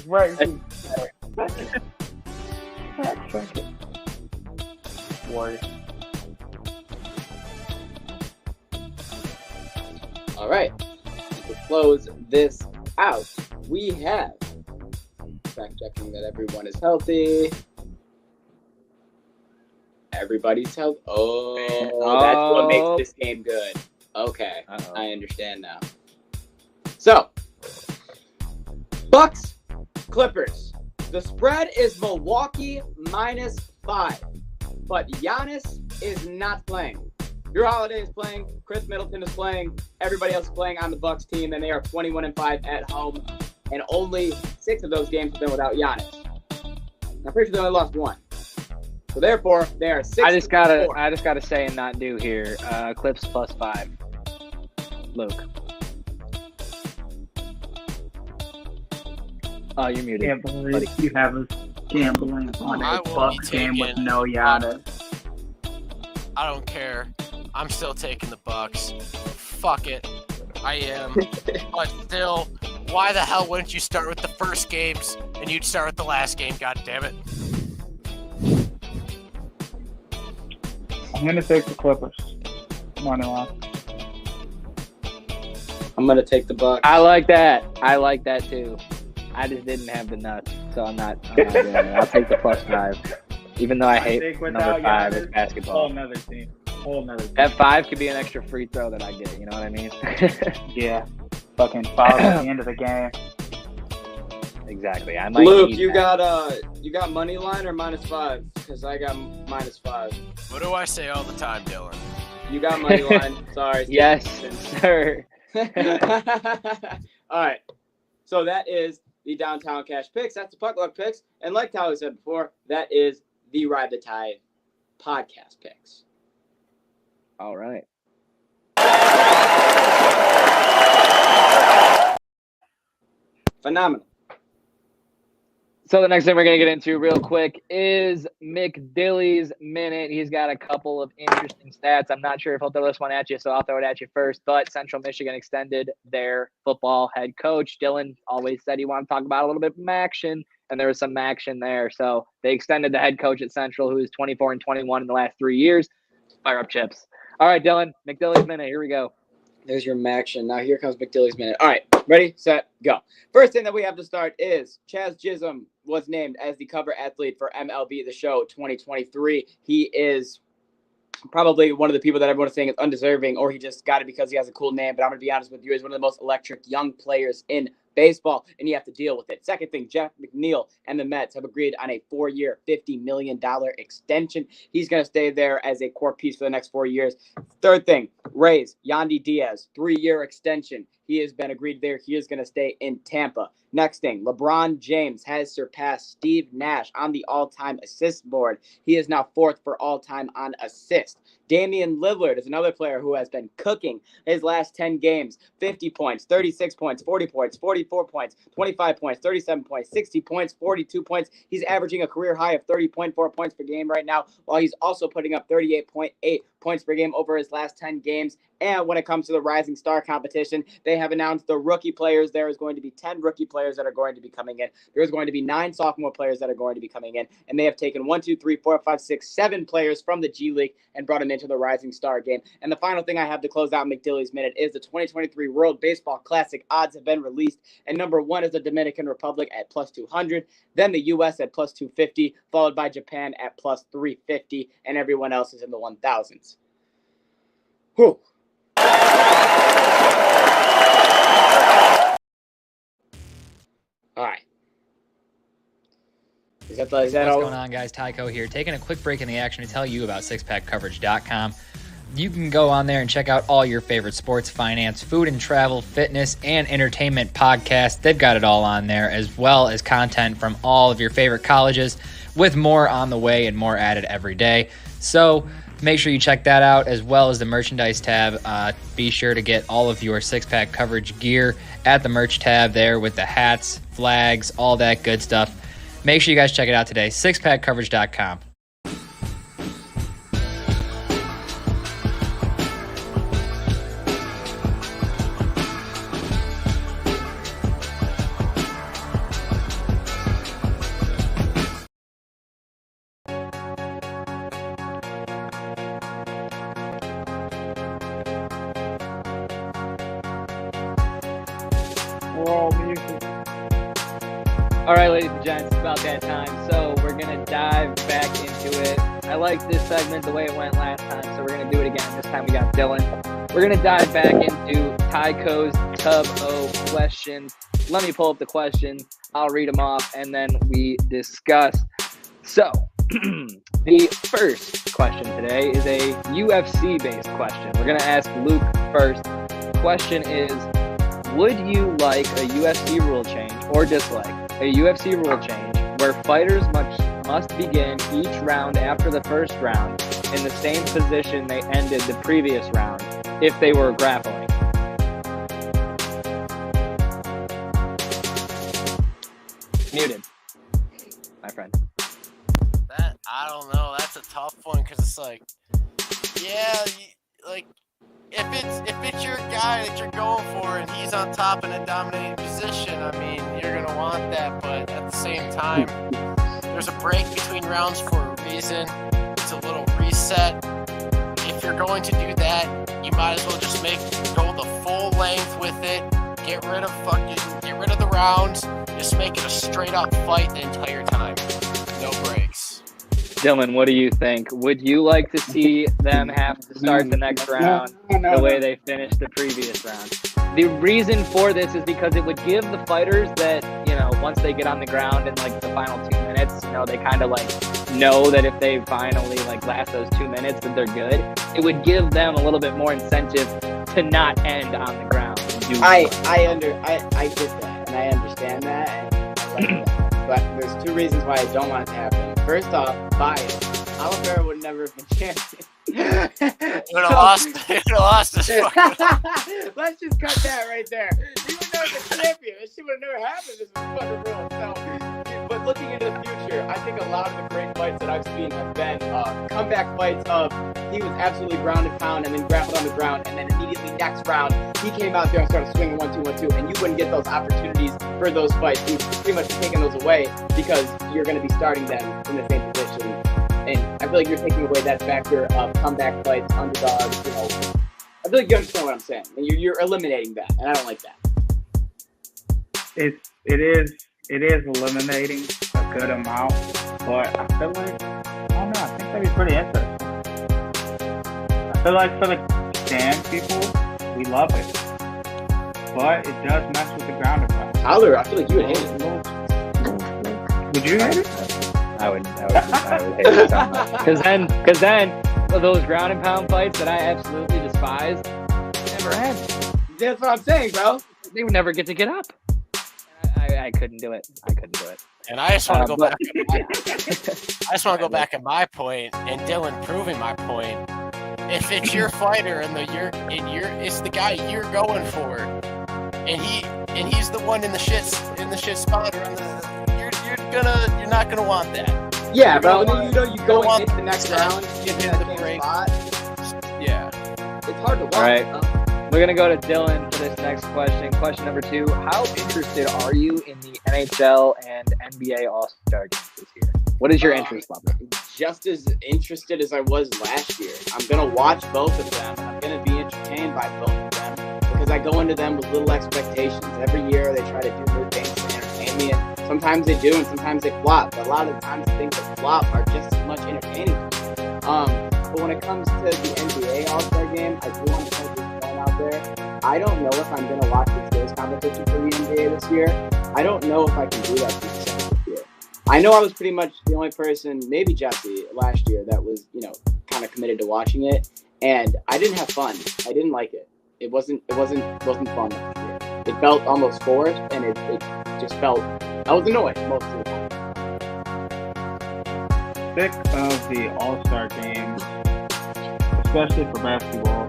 Speaker 5: Right. Warriors.
Speaker 1: All right. To close this out, we have fact checking that everyone is healthy. Everybody's healthy. Oh, that's what makes this game good. Okay, I understand now. So, Bucks, Clippers. The spread is Milwaukee -5, but Giannis is not playing. Drew Holiday is playing. Chris Middleton is playing. Everybody else is playing on the Bucks team, and they are 21-5 at home. And only 6 of those games have been without Giannis. I'm pretty sure they only lost 1. So therefore, they are 6.
Speaker 7: I just gotta say and not do here. Clips +5. Luke. Oh, you're muted.
Speaker 5: Can't believe you have us gambling on a Bucks game with no Giannis.
Speaker 4: I don't care. I'm still taking the Bucks. Fuck it. I am. But still, why the hell wouldn't you start with the first games and you'd start with the last game? God damn it.
Speaker 5: I'm going to take the Clippers. Money line.
Speaker 1: I'm going to take the Bucks.
Speaker 7: I like that. I like that too. I just didn't have the nuts, so I'm not doing it. I'll take the +5. Even though I hate number 5 is basketball.
Speaker 5: Whole nother team.
Speaker 7: That 5 could be an extra free throw that I get, you know what I mean?
Speaker 5: Yeah. Fucking fouls at the end of the game.
Speaker 7: Exactly. I might
Speaker 1: Luke, you got money line or -5? Because I got -5.
Speaker 4: What do I say all the time, Dylan?
Speaker 1: You got money line. Sorry.
Speaker 7: Yes, sir.
Speaker 1: All right. So that is the Downtown Cash picks. That's the Puck Luck picks. And like Tyler said before, that is the Ride the Tide podcast picks.
Speaker 7: All right.
Speaker 1: Phenomenal.
Speaker 7: So the next thing we're going to get into real quick is McDilly's Minute. He's got a couple of interesting stats. I'm not sure if he'll throw this one at you, so I'll throw it at you first. But Central Michigan extended their football head coach. Dylan always said he wanted to talk about a little bit of action, and there was some action there. So they extended the head coach at Central, who is 24-21 in the last 3 years. Fire up, Chips. All right, Dylan, McDilly's Minute. Here we go.
Speaker 1: There's your Maction. Now here comes McDilly's Minute. All right, ready, set, go. First thing that we have to start is Chaz Chisholm was named as the cover athlete for MLB The Show 2023. He is probably one of the people that everyone is saying is undeserving, or he just got it because he has a cool name. But I'm going to be honest with you, he's one of the most electric young players in baseball, and you have to deal with it. Second thing, Jeff McNeil and the Mets have agreed on a 4-year, $50 million extension. He's going to stay there as a core piece for the next 4 years. Third thing, Rays, Yandy Diaz, 3-year extension. He has been agreed there. He is going to stay in Tampa. Next thing, LeBron James has surpassed Steve Nash on the all-time assist board. He is now 4th for all-time on assist. Damian Lillard is another player who has been cooking his last 10 games. 50 points, 36 points, 40 points, 44 points, 25 points, 37 points, 60 points, 42 points. He's averaging a career high of 30.4 points per game right now, while he's also putting up 38.8 points per game over his last 10 games. And when it comes to the Rising Star competition, they have announced the rookie players. There is going to be 10 rookie players that are going to be coming in. There's going to be 9 sophomore players that are going to be coming in. And they have taken 7 players from the G League and brought them into the Rising Star game. And the final thing I have to close out McDilly's Minute is the 2023 World Baseball Classic odds have been released. And number 1 is the Dominican Republic at plus 200, then the U.S. at plus 250, followed by Japan at plus 350, and everyone else is in the 1000s. Whew. All right. Is that
Speaker 3: What's
Speaker 1: all?
Speaker 3: going on, guys? Tycho here, taking a quick break in the action to tell you about sixpackcoverage.com. You can go on there and check out all your favorite sports, finance, food and travel, fitness, and entertainment podcasts. They've got it all on there, as well as content from all of your favorite colleges, with more on the way and more added every day. So make sure you check that out, as well as the merchandise tab. Be sure to get all of your six-pack coverage gear at the merch tab there, with the hats, flags, all that good stuff. Make sure you guys check it out today, sixpackcoverage.com.
Speaker 7: All right, ladies and gents, it's about that time. So we're going to dive back into it. I like this segment the way it went last time, so we're going to do it again. This time we got Dylan. We're going to dive back into Tycho's Tub O questions. Let me pull up the questions. I'll read them off, and then we discuss. So the first question today is a UFC-based question. We're going to ask Luke first. Question is, would you like a UFC rule change or dislike a UFC rule change where fighters must begin each round after the first round in the same position they ended the previous round if they were grappling? Muted, my friend.
Speaker 4: That, I don't know. That's a tough one because it's like, yeah, if it's your guy that you're going for and he's on top in a dominating position, I mean, you're going to want that. But at the same time, there's a break between rounds for a reason. It's a little reset. If you're going to do that, you might as well just go the full length with it. Get rid of the rounds. Just make it a straight up fight the entire time. No breaks.
Speaker 7: Dylan, what do you think? Would you like to see them have to start the next round the way they finished the previous round? The reason for this is because it would give the fighters that, once they get on the ground in the final 2 minutes, they kind of know that if they finally last those 2 minutes that they're good. It would give them a little bit more incentive to not end on the ground.
Speaker 1: I get that, and I understand that, and I like that. But there's 2 reasons why I don't want it to happen. First off, bias. Oliveira would never have been champion.
Speaker 4: He would have lost this fucking...
Speaker 1: Let's just cut that right there. He would never have been champion. This shit would have never happened. This was fucking real. But looking into the future, I think a lot of the great fights that I've seen have been comeback fights of he was absolutely ground and pound and then grappled on the ground, and then immediately next round he came out there and started swinging 1-2, 1-2, and you wouldn't get those opportunities for those fights. You've pretty much taken those away because you're going to be starting them in the same position and I feel like you're taking away that factor of comeback fights, underdogs. I feel like you understand what I'm saying, and you're eliminating that, and I don't like that.
Speaker 5: It is eliminating a good amount, but I feel like I don't know. I think that'd be pretty interesting. I feel like for the stand people, we love it, but it does mess with the ground and pound.
Speaker 1: Tyler, I feel like you would hate it.
Speaker 5: Would you hate it?
Speaker 3: I would hate it so much.
Speaker 7: Because then those ground and pound fights that I absolutely despise never end.
Speaker 1: That's what I'm saying, bro.
Speaker 7: They would never get to get up. I couldn't do it.
Speaker 4: And I just want to go back. I just want to go back at my point, and Dylan proving my point. If it's your fighter and it's the guy you're going for, and he's the one in the shit spot, you're not gonna want that.
Speaker 1: Yeah, bro. You go and hit the next round,
Speaker 4: get in the break. Yeah,
Speaker 1: it's hard to watch.
Speaker 7: All right. We're going to go to Dylan for this next question. Question number 2. How interested are you in the NHL and NBA All-Star games this year? What is your interest level?
Speaker 1: Just as interested as I was last year. I'm going to watch both of them. I'm going to be entertained by both of them because I go into them with little expectations. Every year they try to do new things to entertain me, and sometimes they do and sometimes they flop. But a lot of the times the things that flop are just as much entertaining. But when it comes to the NBA All-Star game, I do want to point this point out there. I don't know if I'm going to watch the skills competition for the NBA this year. I don't know if I can do that this year. I know I was pretty much the only person, maybe Jesse, last year that was, kind of committed to watching it, and I didn't have fun. I didn't like it. It wasn't fun last year. It felt almost forced, and it just felt. I was annoyed most of the time.
Speaker 5: Sick of the All-Star games, especially for basketball,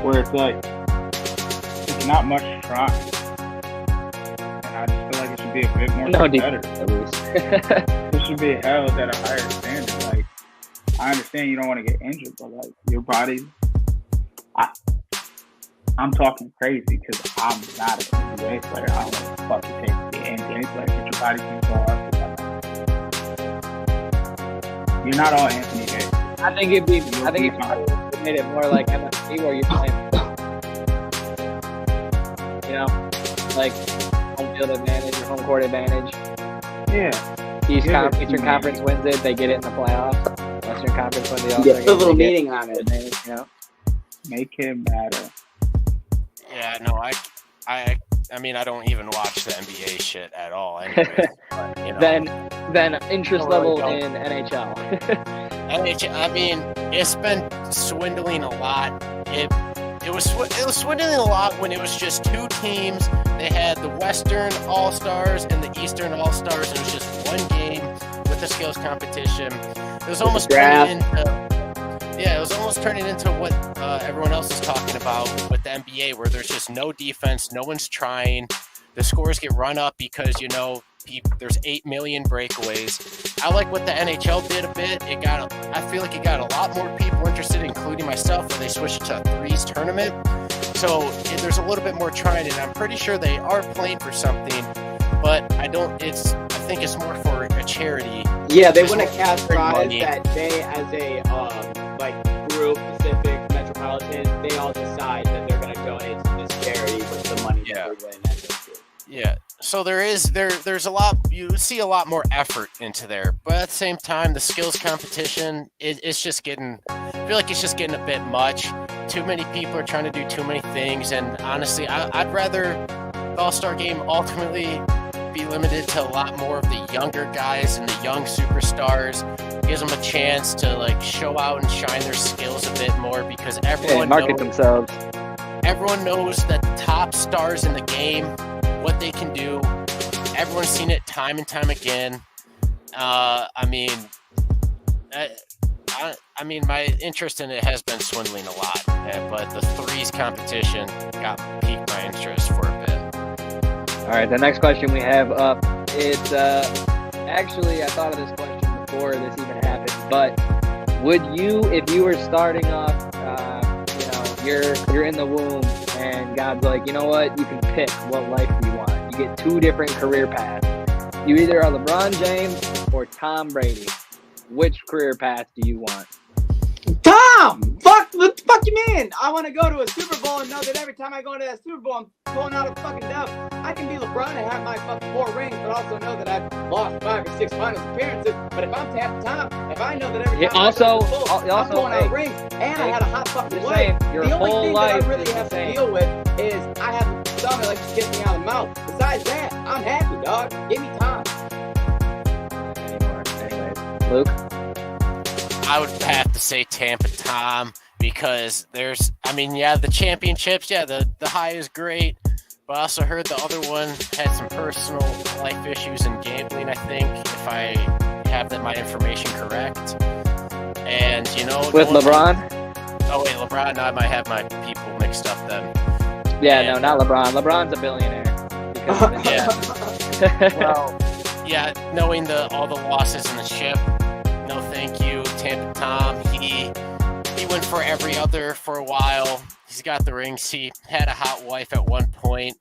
Speaker 5: where it's like it's not much trying, and I just feel like it should be a bit more competitive.
Speaker 7: At least.
Speaker 5: It should be held at a higher standard. Like, I understand you don't want to get injured, but like your body, I'm talking crazy because I'm not an NBA player. I don't want to fucking take the NBA player, but your body can go up. You're not all Anthony Davis.
Speaker 7: I think it'd be made it more like NFC where you're playing, like home field advantage or home court advantage.
Speaker 5: Yeah.
Speaker 7: Eastern Conference wins it, they get it in the playoffs. Western Conference wins the All-Star game.
Speaker 1: Put a little meeting on it.
Speaker 5: Make it matter.
Speaker 4: Yeah, no, I mean, I don't even watch the NBA shit at all. Anyways, but,
Speaker 7: Then interest level in NHL.
Speaker 4: NHL. I mean, it's been swindling a lot. It was swindling a lot when it was just two teams. They had the Western All-Stars and the Eastern All-Stars. It was just one game with the skills competition. It was almost turning into what everyone else is talking about with the NBA, where there's just no defense, no one's trying. The scores get run up because, there's 8 million breakaways. I like what the NHL did a bit. I feel like it got a lot more people interested, including myself, when they switched to a threes tournament. So there's a little bit more trying, and I'm pretty sure they are playing for something, but I think it's more for a charity.
Speaker 1: Yeah, they win a cash prize that they, as a group, Pacific, Metropolitan, they all decide that they're going to donate to this charity with the money that they're winning.
Speaker 4: Yeah. So there's a lot, you see a lot more effort into there, but at the same time, the skills competition, it's just getting, I feel like it's just getting a bit much. Too many people are trying to do too many things, and honestly, I'd rather the All-Star game ultimately be limited to a lot more of the younger guys and the young superstars. Gives them a chance to show out and shine their skills a bit more, because everyone
Speaker 7: market themselves.
Speaker 4: Everyone knows that the top stars in the game, what they can do. Everyone's seen it time and time again. I mean, my interest in it has been swindling a lot, but the threes competition piqued my interest for a bit.
Speaker 7: All right, the next question we have up, it's actually, I thought of this question before this even happened, but would you, if you were starting off, you're in the womb, and God's like, you know what, you can pick what life you want. You get two different career paths. You either are LeBron James or Tom Brady. which career path do you want?
Speaker 1: Tom! What the fuck you mean? I want to go to a Super Bowl and know that every time I go into that Super Bowl, I'm pulling out a fucking dub. I can be LeBron and have my fucking 4 rings, but also know that I've lost 5 or 6 finals appearances. But if I'm Tom, if I know that every time I'm pulling out rings, and I had a hot fucking wife, the only thing that I really have to deal with is I have a stomach that likes to kiss me out of the mouth. Besides that, I'm happy, dog. Give me Tom.
Speaker 7: Anyways, Luke?
Speaker 4: I would have to say Tampa Tom because the championships, the high is great, but I also heard the other one had some personal life issues in gambling, I think, if I have my information correct. And,
Speaker 7: with LeBron?
Speaker 4: Oh, wait, LeBron, I might have my people mixed up then.
Speaker 7: Yeah, no, not LeBron. LeBron's a billionaire. Knowing all the losses in the ship, no thank you. Tampa Tom, he went for every other for a while. He's got the rings. He had a hot wife at one point,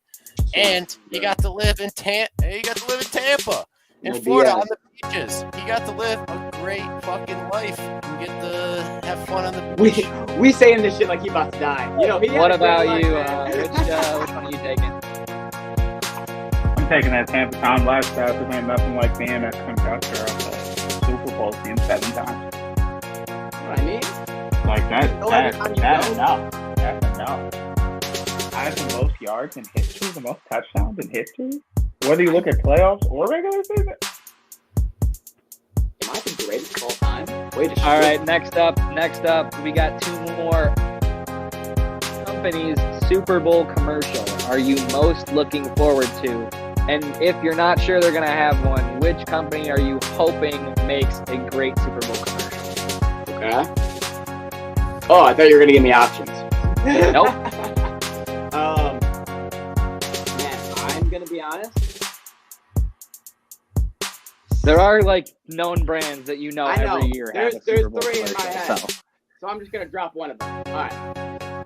Speaker 7: and he got to live in Tampa, in Florida on the beaches. He got to live a great fucking life and get to have fun on the beach.
Speaker 1: We saying this shit like he about to die.
Speaker 7: What about you? Which one are you taking?
Speaker 5: I'm taking that Tampa Tom lifestyle because ain't nothing like being a conductor of a Super Bowl team 7 times.
Speaker 1: What I mean?
Speaker 5: Like that's enough. That's enough. I have the most yards in history, the most touchdowns in history. Whether you look at playoffs or regular season.
Speaker 1: Am I the greatest of all time?
Speaker 7: All right, next up, we got 2 more companies' Super Bowl commercial. Are you most looking forward to? And if you're not sure they're going to have one, which company are you hoping makes a great Super Bowl commercial?
Speaker 1: Okay. Oh, I thought you were going to give me options.
Speaker 7: Nope.
Speaker 1: Man, I'm going to be honest.
Speaker 7: There are known brands that every year have a Super Bowl
Speaker 1: There's 3 in my
Speaker 7: commercial,
Speaker 1: head. So I'm just going to drop one of them. All right.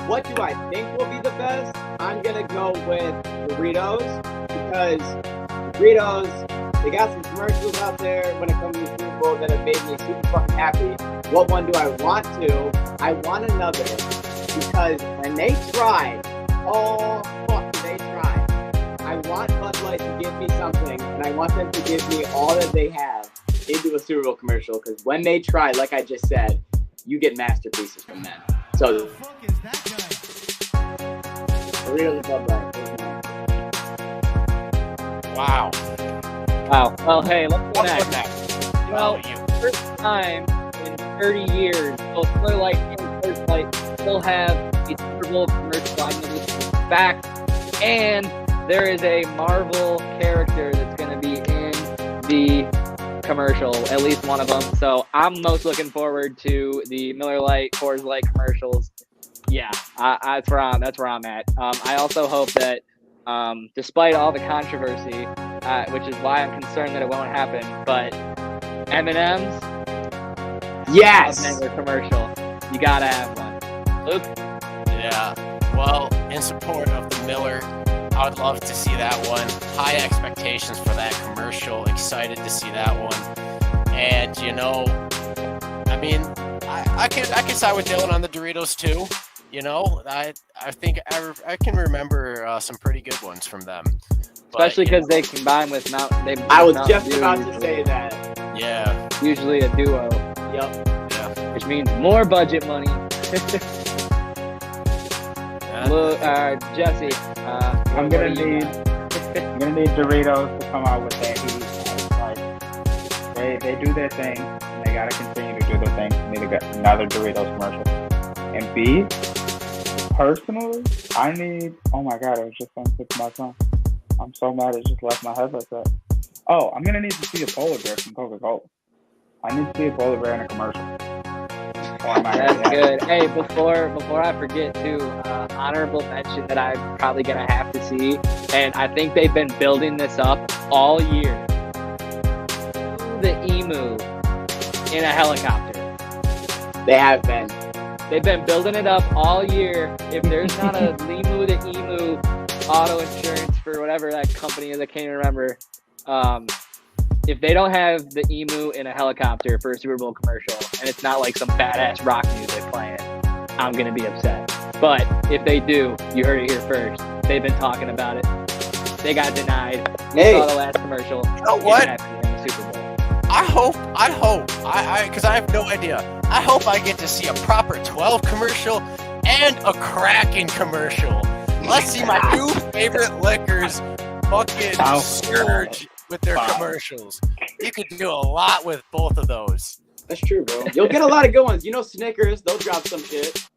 Speaker 1: What do I think will be the best? I'm going to go with Doritos because Doritos, they got some commercials out there when it comes to Super Bowl that have made me super fucking happy. What one do I want to? I want another because when they tried, I want Bud Light to give me something, and I want them to give me all that they have into a Super Bowl commercial because when they try, like I just said, you get masterpieces from them. So, Doritos and Bud Light.
Speaker 4: Wow.
Speaker 7: Well, hey, let's go next. First time in 30 years, both Miller Lite and Coors Light still have a Super Bowl commercial. I know this is a fact. And there is a Marvel character that's going to be in the commercial, at least one of them. So I'm most looking forward to the Miller Lite, Coors Light commercials. Yeah, that's where I'm at. I also hope that, despite all the controversy, which is why I'm concerned that it won't happen, but M&M's,
Speaker 1: yes,
Speaker 7: commercial, you gotta have one. Luke?
Speaker 4: Yeah. Well, in support of the Miller, I would love to see that one. High expectations for that commercial. Excited to see that one. And I can side with Dylan on the Doritos too. I think I can remember some pretty good ones from them.
Speaker 7: Especially because they combine with Mountain.
Speaker 1: I was just about to say that.
Speaker 4: Yeah.
Speaker 7: Usually a duo.
Speaker 1: Yep.
Speaker 4: Yeah.
Speaker 7: Which means more budget money. Look, Jesse.
Speaker 5: I'm gonna need Doritos to come out with that heat. They do their thing, and they gotta continue to do their thing. We need to get another Doritos commercial. And B, personally, I need. Oh my God, it was just on the tip of my tongue. I'm so mad it just left my head like that. Oh, I'm gonna need to see a polar bear from Coca-Cola. I need to see a polar bear in a commercial.
Speaker 7: That's good. Hey, before I forget to honorable mention that I'm probably gonna have to see, and I think they've been building this up all year. The emu in a helicopter.
Speaker 1: They have been.
Speaker 7: They've been building it up all year. If there's not a Limu the emu auto insurance for whatever that company is, I can't even remember. if they don't have the emu in a helicopter for a Super Bowl commercial, and it's not like some badass rock music playing, I'm going to be upset. But if they do, you heard it here first. They've been talking about it. They got denied. We saw the last commercial.
Speaker 4: You know what?
Speaker 7: In the Super Bowl.
Speaker 4: I hope, because I have no idea. I hope I get to see a proper 12 commercial and a Kraken commercial. Let's see my two favorite liquors fucking surge with their commercials. You could do a lot with both of those.
Speaker 1: That's true, bro. You'll get a lot of good ones. You know, Snickers, they'll drop some shit.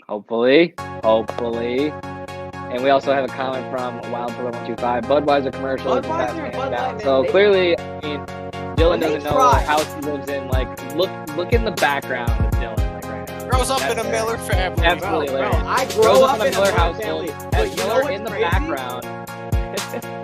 Speaker 7: Hopefully. And we also have a comment from Wild4125. Budweiser commercial. So clearly, I mean, Dylan doesn't know what house he lives in. Like, look in the background of Dylan. Like right now.
Speaker 4: Grows up in a Miller family.
Speaker 7: Absolutely,
Speaker 1: bro. I grew up in a Miller
Speaker 7: household. But you know in the background.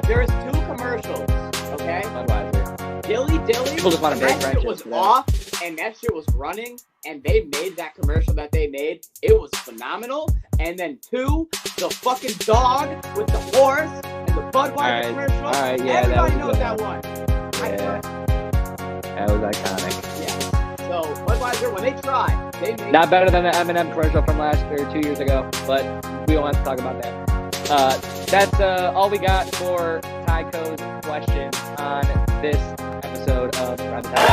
Speaker 1: There's 2 commercials. Okay.
Speaker 7: Budweiser.
Speaker 1: Dilly.
Speaker 7: People just want to break
Speaker 1: that shit was off, and that shit was running, and they made that commercial that they made. It was phenomenal. And then 2, the fucking dog with the horse and the Budweiser commercial.
Speaker 7: All right, yeah,
Speaker 1: everybody knows that one.
Speaker 7: Yeah, that was iconic.
Speaker 1: Yeah. So Budweiser, when they tried, they made
Speaker 7: not better than the M&M commercial from 2 years ago, but we don't have to talk about that. That's all we got for Tyco's questions on this episode of Ride the Tide.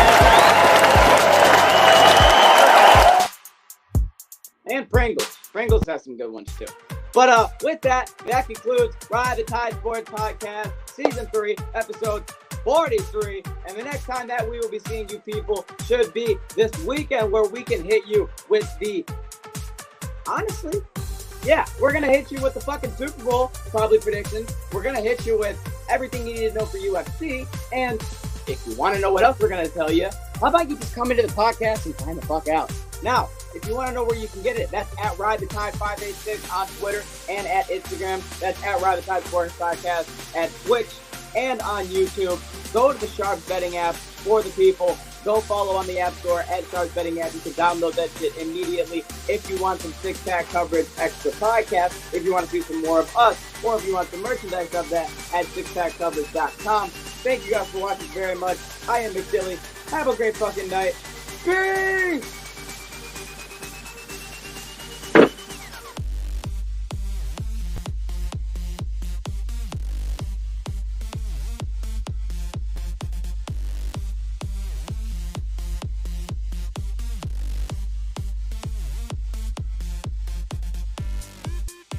Speaker 1: And Pringles has some good ones too. But with that concludes Ride the Tide Sports Podcast, Season 3, Episode 43. And the next time that we will be seeing you people should be this weekend, where we can hit you with we're going to hit you with the fucking Super Bowl probably predictions. We're going to hit you with everything you need to know for UFC. And if you want to know what else we're going to tell you, how about you just come into the podcast and find the fuck out. Now, if you want to know where you can get it, that's at Ride the Tide 586 on Twitter and at Instagram. That's at Ride the Tide Sports Podcast at Twitch and on YouTube. Go to the Sharps Betting app for the people. Go follow on the App Store at Sharps Betting app. You can download that shit immediately if you want some six-pack coverage, extra podcasts, if you want to see some more of us, or if you want some merchandise of that at sixpackcoverage.com. Thank you guys for watching very much. I am McDilly. Have a great fucking night. Peace!